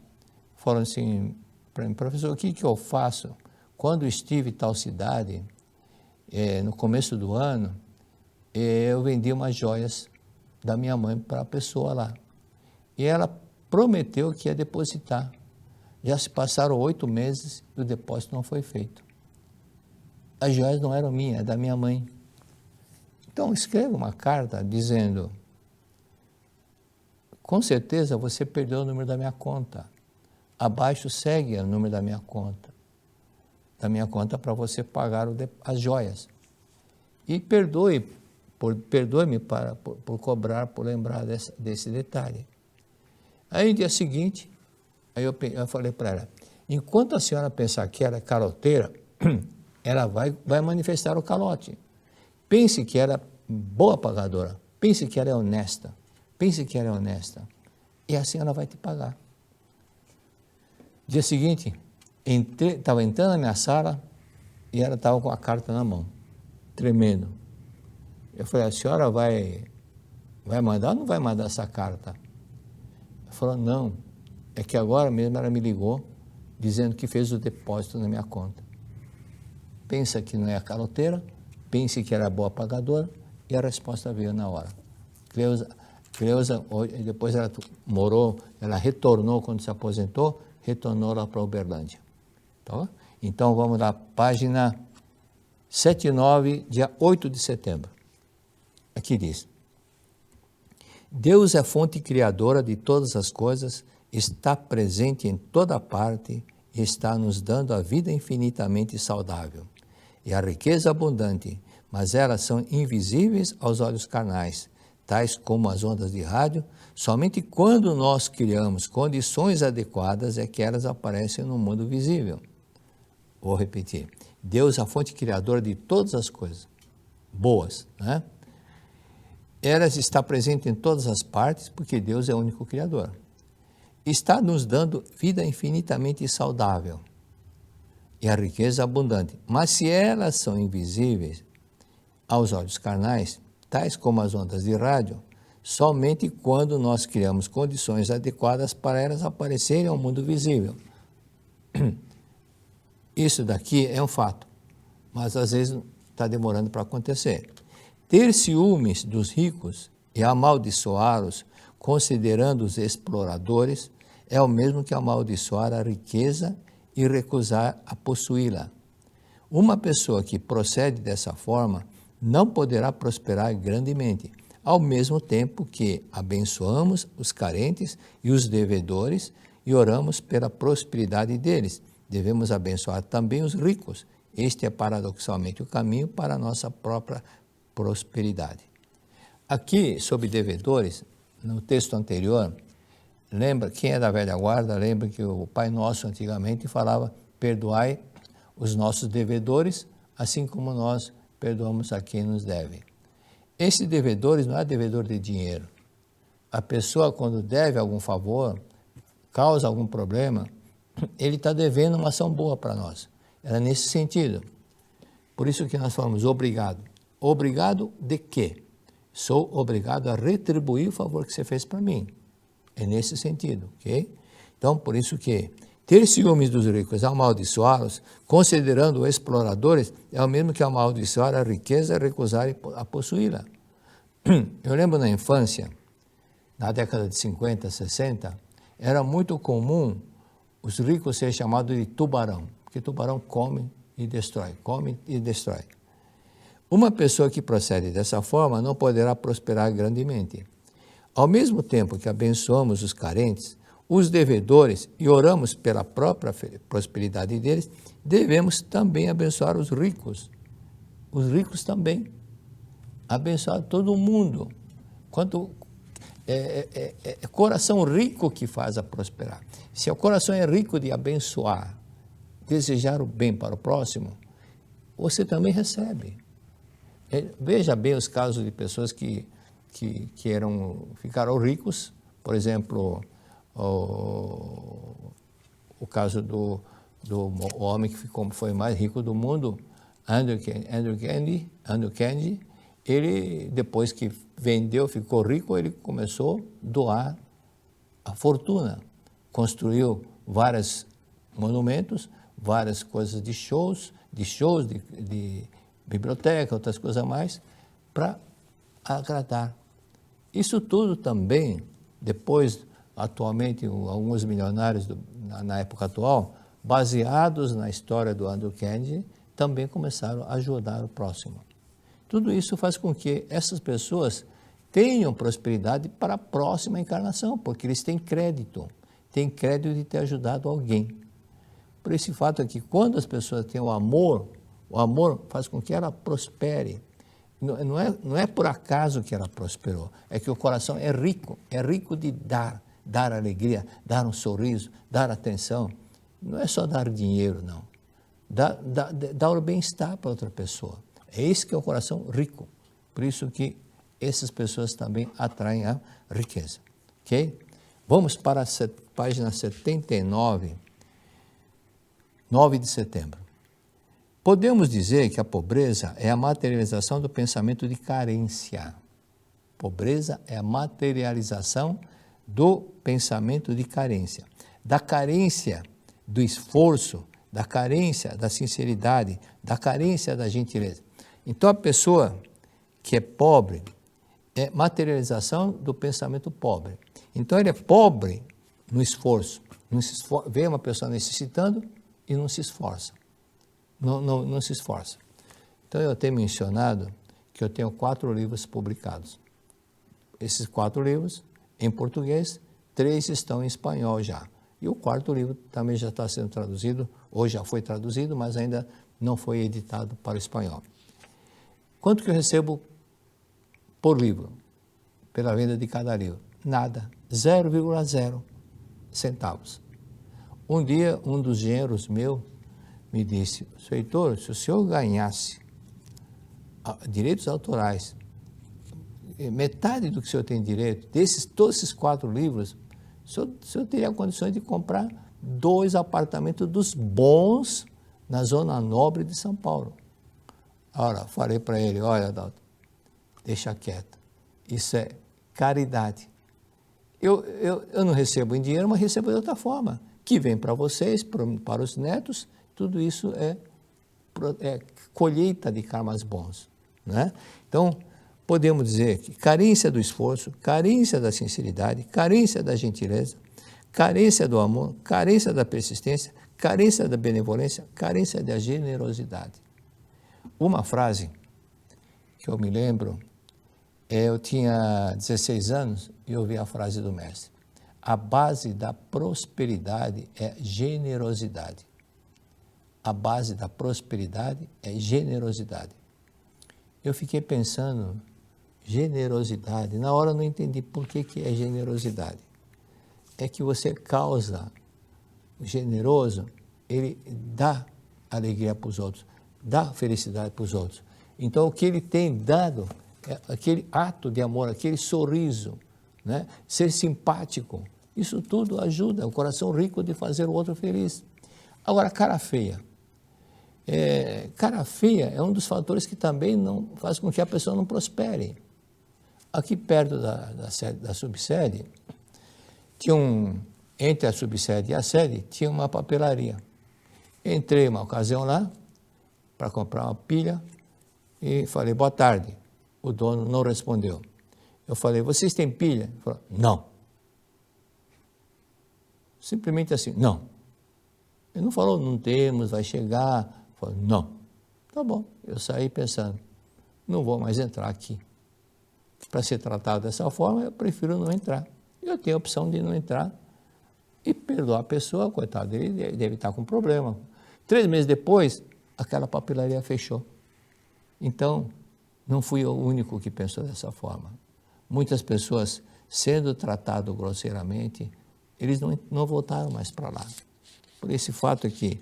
falou assim para mim: professor, o que eu faço? Quando estive em tal cidade, no começo do ano, eu vendi umas joias da minha mãe para a pessoa lá. E ela prometeu que ia depositar. Já se passaram 8 meses e o depósito não foi feito. As joias não eram minhas, é da minha mãe. Então escreva uma carta dizendo: com certeza você perdeu o número da minha conta. Abaixo segue o número da minha conta para você pagar as joias. E perdoe-me por cobrar, por lembrar desse detalhe. Aí no dia seguinte, eu falei para ela: enquanto a senhora pensar que ela é caloteira, ela vai manifestar o calote. Pense que ela é boa pagadora, pense que ela é honesta, e assim ela vai te pagar. Dia seguinte, estava entrando na minha sala e ela estava com a carta na mão, tremendo. Eu falei: a senhora vai mandar ou não vai mandar essa carta? Ela falou: não, é que agora mesmo ela me ligou dizendo que fez o depósito na minha conta. Pensa que não é a caloteira, pense que era boa pagadora, e a resposta veio na hora. Cleusa, depois ela retornou quando se aposentou, retornou lá para Uberlândia. Tá? Então vamos lá, página 79, dia 8 de setembro. Aqui diz: Deus é fonte criadora de todas as coisas, está presente em toda parte e está nos dando a vida infinitamente saudável e a riqueza abundante, mas elas são invisíveis aos olhos carnais, tais como as ondas de rádio. Somente quando nós criamos condições adequadas é que elas aparecem no mundo visível. Vou repetir: Deus é a fonte criadora de todas as coisas boas, né? Elas está presente em todas as partes, porque Deus é o único Criador. Está nos dando vida infinitamente saudável e a riqueza abundante. Mas se elas são invisíveis aos olhos carnais, tais como as ondas de rádio, somente quando nós criamos condições adequadas para elas aparecerem ao mundo visível. Isso daqui é um fato, mas às vezes está demorando para acontecer. Ter ciúmes dos ricos e amaldiçoá-los, considerando os exploradores, é o mesmo que amaldiçoar a riqueza e recusar a possuí-la. Uma pessoa que procede dessa forma não poderá prosperar grandemente, ao mesmo tempo que abençoamos os carentes e os devedores e oramos pela prosperidade deles. Devemos abençoar também os ricos. Este é paradoxalmente o caminho para a nossa própria prosperidade. Aqui, sobre devedores, no texto anterior, lembra, quem é da velha guarda, lembra que o Pai Nosso antigamente falava: perdoai os nossos devedores, assim como nós perdoamos a quem nos deve. Esses devedores não é devedor de dinheiro. A pessoa, quando deve algum favor, causa algum problema, ele está devendo uma ação boa para nós. Era nesse sentido. Por isso que nós falamos obrigado. Obrigado de quê? Sou obrigado a retribuir o favor que você fez para mim. É nesse sentido, ok? Então, por isso que ter ciúmes dos ricos, amaldiçoá-los, considerando exploradores, é o mesmo que amaldiçoar a riqueza e recusar a possuí-la. Eu lembro na infância, na década de 50, 60, era muito comum os ricos serem chamados de tubarão, porque tubarão come e destrói, come e destrói. Uma pessoa que procede dessa forma não poderá prosperar grandemente. Ao mesmo tempo que abençoamos os carentes, os devedores e oramos pela própria prosperidade deles, devemos também abençoar os ricos. Os ricos também. Abençoar todo mundo. É coração rico que faz a prosperar. Se o coração é rico de abençoar, desejar o bem para o próximo, você também recebe. Veja bem os casos de pessoas que ficaram ricos, por exemplo, o caso do homem que foi mais rico do mundo, Andrew Carnegie. Ele, depois que vendeu, ficou rico, ele começou a doar a fortuna, construiu vários monumentos, várias coisas de shows, de biblioteca, outras coisas a mais, para agradar. Isso tudo também, depois, atualmente, alguns milionários na época atual, baseados na história do Andrew Carnegie, também começaram a ajudar o próximo. Tudo isso faz com que essas pessoas tenham prosperidade para a próxima encarnação, porque eles têm crédito de ter ajudado alguém. Por esse fato é que quando as pessoas têm o amor faz com que ela prospere. Não é por acaso que ela prosperou, é que o coração é rico de dar alegria, dar um sorriso, dar atenção. Não é só dar dinheiro, não. Dar o bem-estar para outra pessoa. É esse que é o coração rico. Por isso que essas pessoas também atraem a riqueza. Ok? Vamos para a página 79, 9 de setembro. Podemos dizer que a pobreza é a materialização do pensamento de carência. Pobreza é a materialização do pensamento de carência. Da carência do esforço, da carência da sinceridade, da carência da gentileza. Então, a pessoa que é pobre é materialização do pensamento pobre. Então, ele é pobre no esforço. Vê uma pessoa necessitando e não se esforça. Não se esforça. Então, eu tenho mencionado que eu tenho 4 livros publicados. Esses 4 livros, em português, 3 estão em espanhol já. E o 4º livro também já está sendo traduzido, ou já foi traduzido, mas ainda não foi editado para o espanhol. Quanto que eu recebo por livro, pela venda de cada livro? Nada, 0,0 centavos. Um dia, um dos genros meu me disse: "Seu Heitor, se o senhor ganhasse direitos autorais, metade do que o senhor tem direito, todos esses 4 livros, o senhor teria condições de comprar 2 apartamentos dos bons na Zona Nobre de São Paulo." Ora, falei para ele: "Olha, Adalto, deixa quieto, isso é caridade. Eu não recebo em dinheiro, mas recebo de outra forma, que vem para vocês, para os netos, tudo isso é colheita de karmas bons." Né? Então, podemos dizer que carência do esforço, carência da sinceridade, carência da gentileza, carência do amor, carência da persistência, carência da benevolência, carência da generosidade. Uma frase que eu me lembro, eu tinha 16 anos e ouvi a frase do mestre: "A base da prosperidade é generosidade." A base da prosperidade é generosidade. Eu fiquei pensando, generosidade, na hora eu não entendi por que é generosidade. É que você causa, o generoso, ele dá alegria para os outros, dá felicidade para os outros. Então, o que ele tem dado é aquele ato de amor, aquele sorriso, né? Ser simpático. Isso tudo ajuda o coração rico de fazer o outro feliz. Agora, cara feia. Cara feia é um dos fatores que também não faz com que a pessoa não prospere. Aqui perto da subsede, entre a subsede e a sede, tinha uma papelaria. Entrei uma ocasião lá para comprar uma pilha e falei: "Boa tarde." O dono não respondeu. Eu falei, vocês têm pilha? Ele falou, não. Simplesmente assim, não. Ele não falou, não temos, vai chegar. Ele falou, não. Tá bom. Eu saí pensando, não vou mais entrar aqui. Para ser tratado dessa forma, eu prefiro não entrar. Eu tenho a opção de não entrar e perdoar a pessoa, coitado, ele deve estar com problema. 3 meses depois, aquela papelaria fechou. Então, não fui eu o único que pensou dessa forma. Muitas pessoas, sendo tratados grosseiramente, eles não voltaram mais para lá. Por esse fato que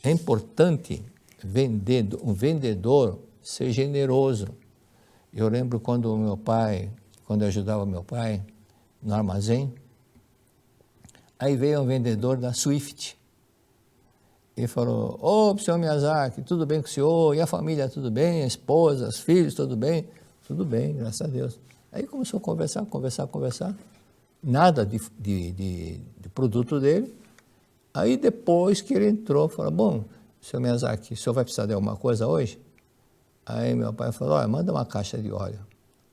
é importante um vendedor ser generoso. Eu lembro quando eu ajudava meu pai no armazém, aí veio um vendedor da Swift. Ele falou, ô, senhor Miyazaki, tudo bem com o senhor? E a família, tudo bem? A esposa, os filhos, tudo bem? Tudo bem, graças a Deus. Aí começou a conversar. Nada de produto dele. Aí depois que ele entrou, falou, bom, senhor Miyazaki, o senhor vai precisar de alguma coisa hoje? Aí meu pai falou, olha, manda uma caixa de óleo.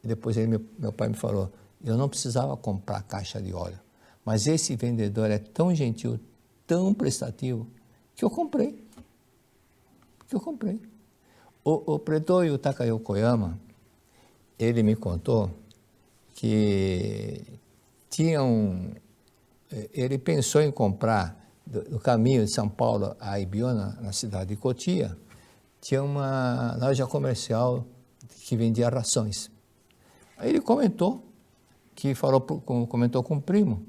E depois meu pai me falou, eu não precisava comprar caixa de óleo, mas esse vendedor é tão gentil, tão prestativo, que eu comprei. O Pretor Yutaka Yokoyama, ele me contou que ele pensou em comprar, do caminho de São Paulo a Ibiúna, na cidade de Cotia, tinha uma loja comercial que vendia rações. Aí ele comentou com o primo.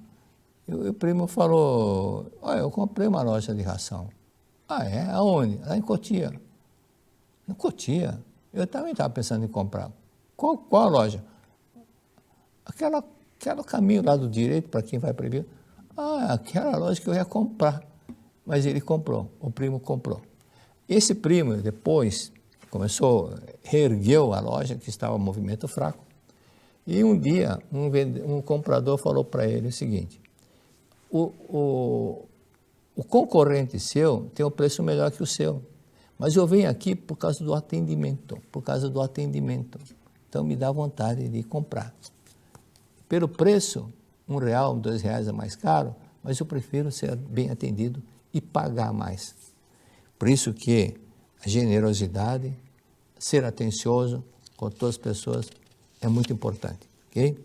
E o primo falou, olha, eu comprei uma loja de ração. Ah, é? Aonde? Lá em Cotia. Em Cotia? Eu também estava pensando em comprar. Qual a loja? Aquela caminho lá do direito, para quem vai para Ibiúna. Ah, aquela loja que eu ia comprar. Mas ele comprou, o primo comprou. Esse primo, depois, reergueu a loja, que estava em movimento fraco. E um dia, um comprador falou para ele o seguinte, o concorrente seu tem um preço melhor que o seu, mas eu venho aqui por causa do atendimento, Então me dá vontade de comprar. Pelo preço, R$1, R$2 é mais caro, mas eu prefiro ser bem atendido e pagar mais. Por isso que a generosidade, ser atencioso com todas as pessoas é muito importante, ok?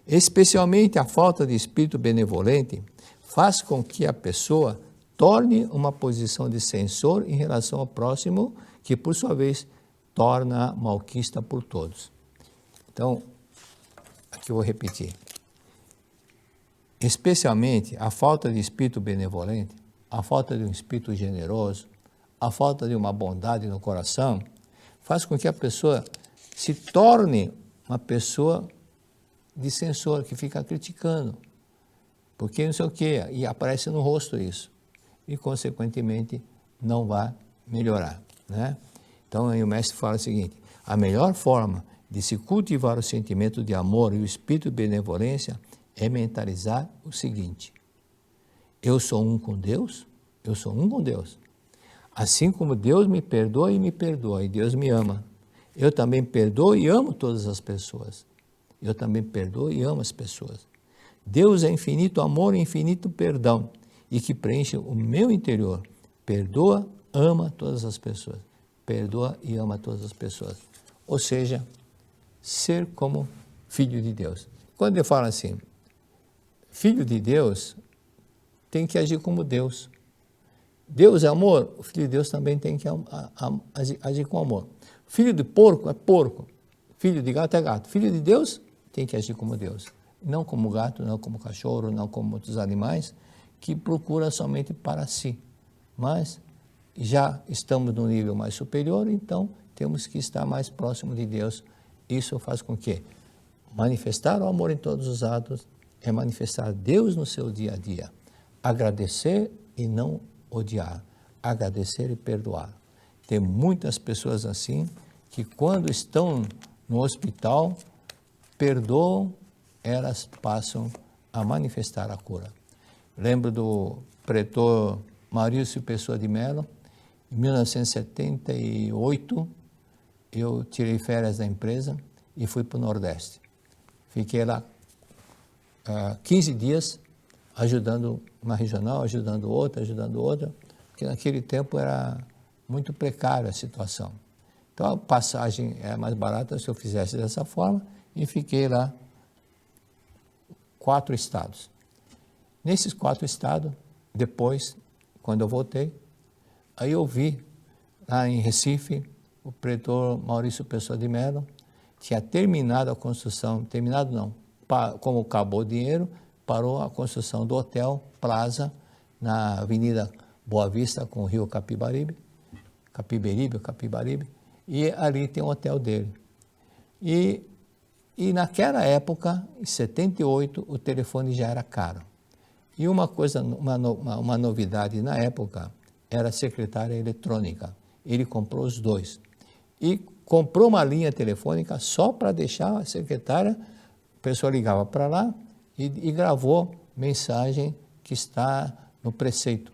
Especialmente a falta de espírito benevolente faz com que a pessoa torne uma posição de censor em relação ao próximo, que por sua vez torna malquista por todos. Então, aqui eu vou repetir. Especialmente a falta de espírito benevolente, a falta de um espírito generoso, a falta de uma bondade no coração, faz com que a pessoa se torne uma pessoa de censor, que fica criticando, porque não sei o quê, e aparece no rosto isso, e consequentemente não vai melhorar, né? Então aí o mestre fala o seguinte, a melhor forma de se cultivar o sentimento de amor e o espírito de benevolência é mentalizar o seguinte, eu sou um com Deus, Assim como Deus me perdoa, e Deus me ama. Eu também perdoo e amo todas as pessoas. Deus é infinito amor e infinito perdão, e que preenche o meu interior. Perdoa, ama todas as pessoas. Ou seja, ser como filho de Deus. Quando eu falo assim, filho de Deus tem que agir como Deus. Deus é amor, o filho de Deus também tem que agir com amor. Filho de porco é porco, filho de gato é gato. Filho de Deus tem que agir como Deus. Não como gato, não como cachorro, não como outros animais que procuram somente para si. Mas já estamos num nível mais superior, então temos que estar mais próximo de Deus. Isso faz com que manifestar o amor em todos os atos é manifestar Deus no seu dia a dia. Agradecer e não odiar, agradecer e perdoar. Tem muitas pessoas assim que quando estão no hospital, perdoam, elas passam a manifestar a cura. Lembro do pretor Maurício Pessoa de Mello, em 1978, eu tirei férias da empresa e fui para o Nordeste. Fiquei lá 15 dias ajudando uma regional, ajudando outra, porque naquele tempo era muito precária a situação. Então a passagem era mais barata se eu fizesse dessa forma e fiquei lá 4 estados. Nesses 4 estados, depois, quando eu voltei, aí eu vi lá em Recife, o pretor Maurício Pessoa de Mello tinha terminado a construção, como acabou o dinheiro, parou a construção do Hotel Plaza na Avenida Boa Vista com o rio Capibaribe, e ali tem o hotel dele. E naquela época, em 78, o telefone já era caro. E uma novidade na época era a secretária eletrônica. Ele comprou os 2. E comprou uma linha telefônica só para deixar a secretária, a pessoa ligava para lá e gravou mensagem que está no preceito.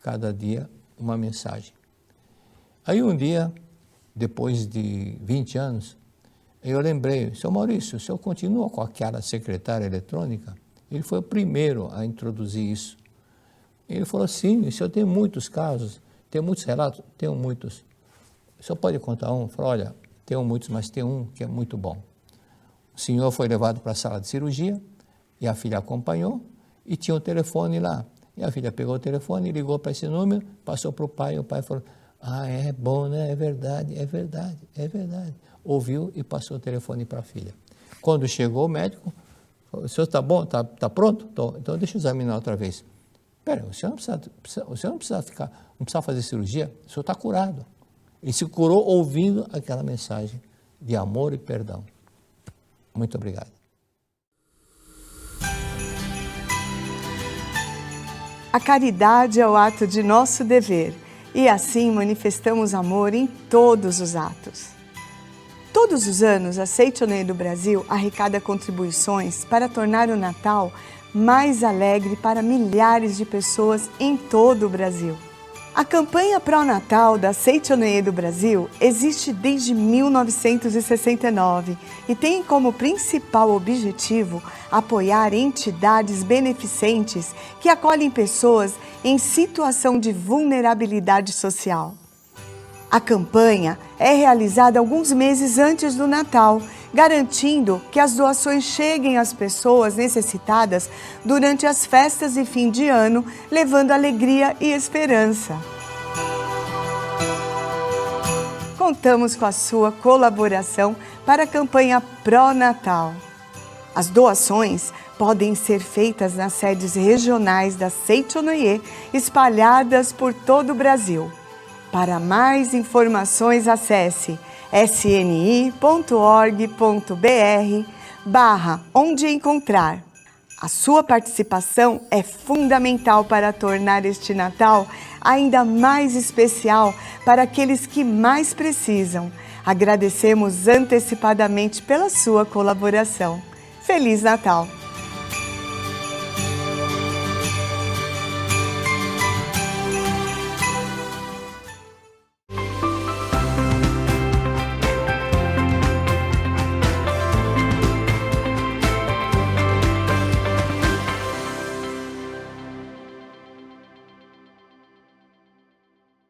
Cada dia uma mensagem. Aí um dia, depois de 20 anos, eu lembrei, seu Maurício, o senhor continua com aquela secretária eletrônica? Ele foi o primeiro a introduzir isso. Ele falou, sim, o senhor tem muitos casos, tem muitos relatos? Tenho muitos. O senhor pode contar um? Eu falei, olha, tenho muitos, mas tem um que é muito bom. O senhor foi levado para a sala de cirurgia e a filha acompanhou e tinha o telefone lá. E a filha pegou o telefone, ligou para esse número, passou para o pai, e o pai falou, é bom, né? É verdade. Ouviu e passou o telefone para a filha. Quando chegou o médico, falou, o senhor está bom? Está pronto? Tô. Então deixa eu examinar outra vez. Espera, o senhor não precisa fazer cirurgia, o senhor está curado. Ele se curou ouvindo aquela mensagem de amor e perdão. Muito obrigado.
A caridade é o ato de nosso dever e assim manifestamos amor em todos os atos. Todos os anos, a Seichonoye do Brasil arrecada contribuições para tornar o Natal mais alegre para milhares de pessoas em todo o Brasil. A campanha pró-natal da Seichonoye do Brasil existe desde 1969 e tem como principal objetivo apoiar entidades beneficentes que acolhem pessoas em situação de vulnerabilidade social. A campanha é realizada alguns meses antes do Natal, garantindo que as doações cheguem às pessoas necessitadas durante as festas e fim de ano, levando alegria e esperança. Contamos com a sua colaboração para a campanha pró-Natal. As doações podem ser feitas nas sedes regionais da Seichonoye, espalhadas por todo o Brasil. Para mais informações, acesse sni.org.br/onde encontrar. A sua participação é fundamental para tornar este Natal ainda mais especial para aqueles que mais precisam. Agradecemos antecipadamente pela sua colaboração. Feliz Natal!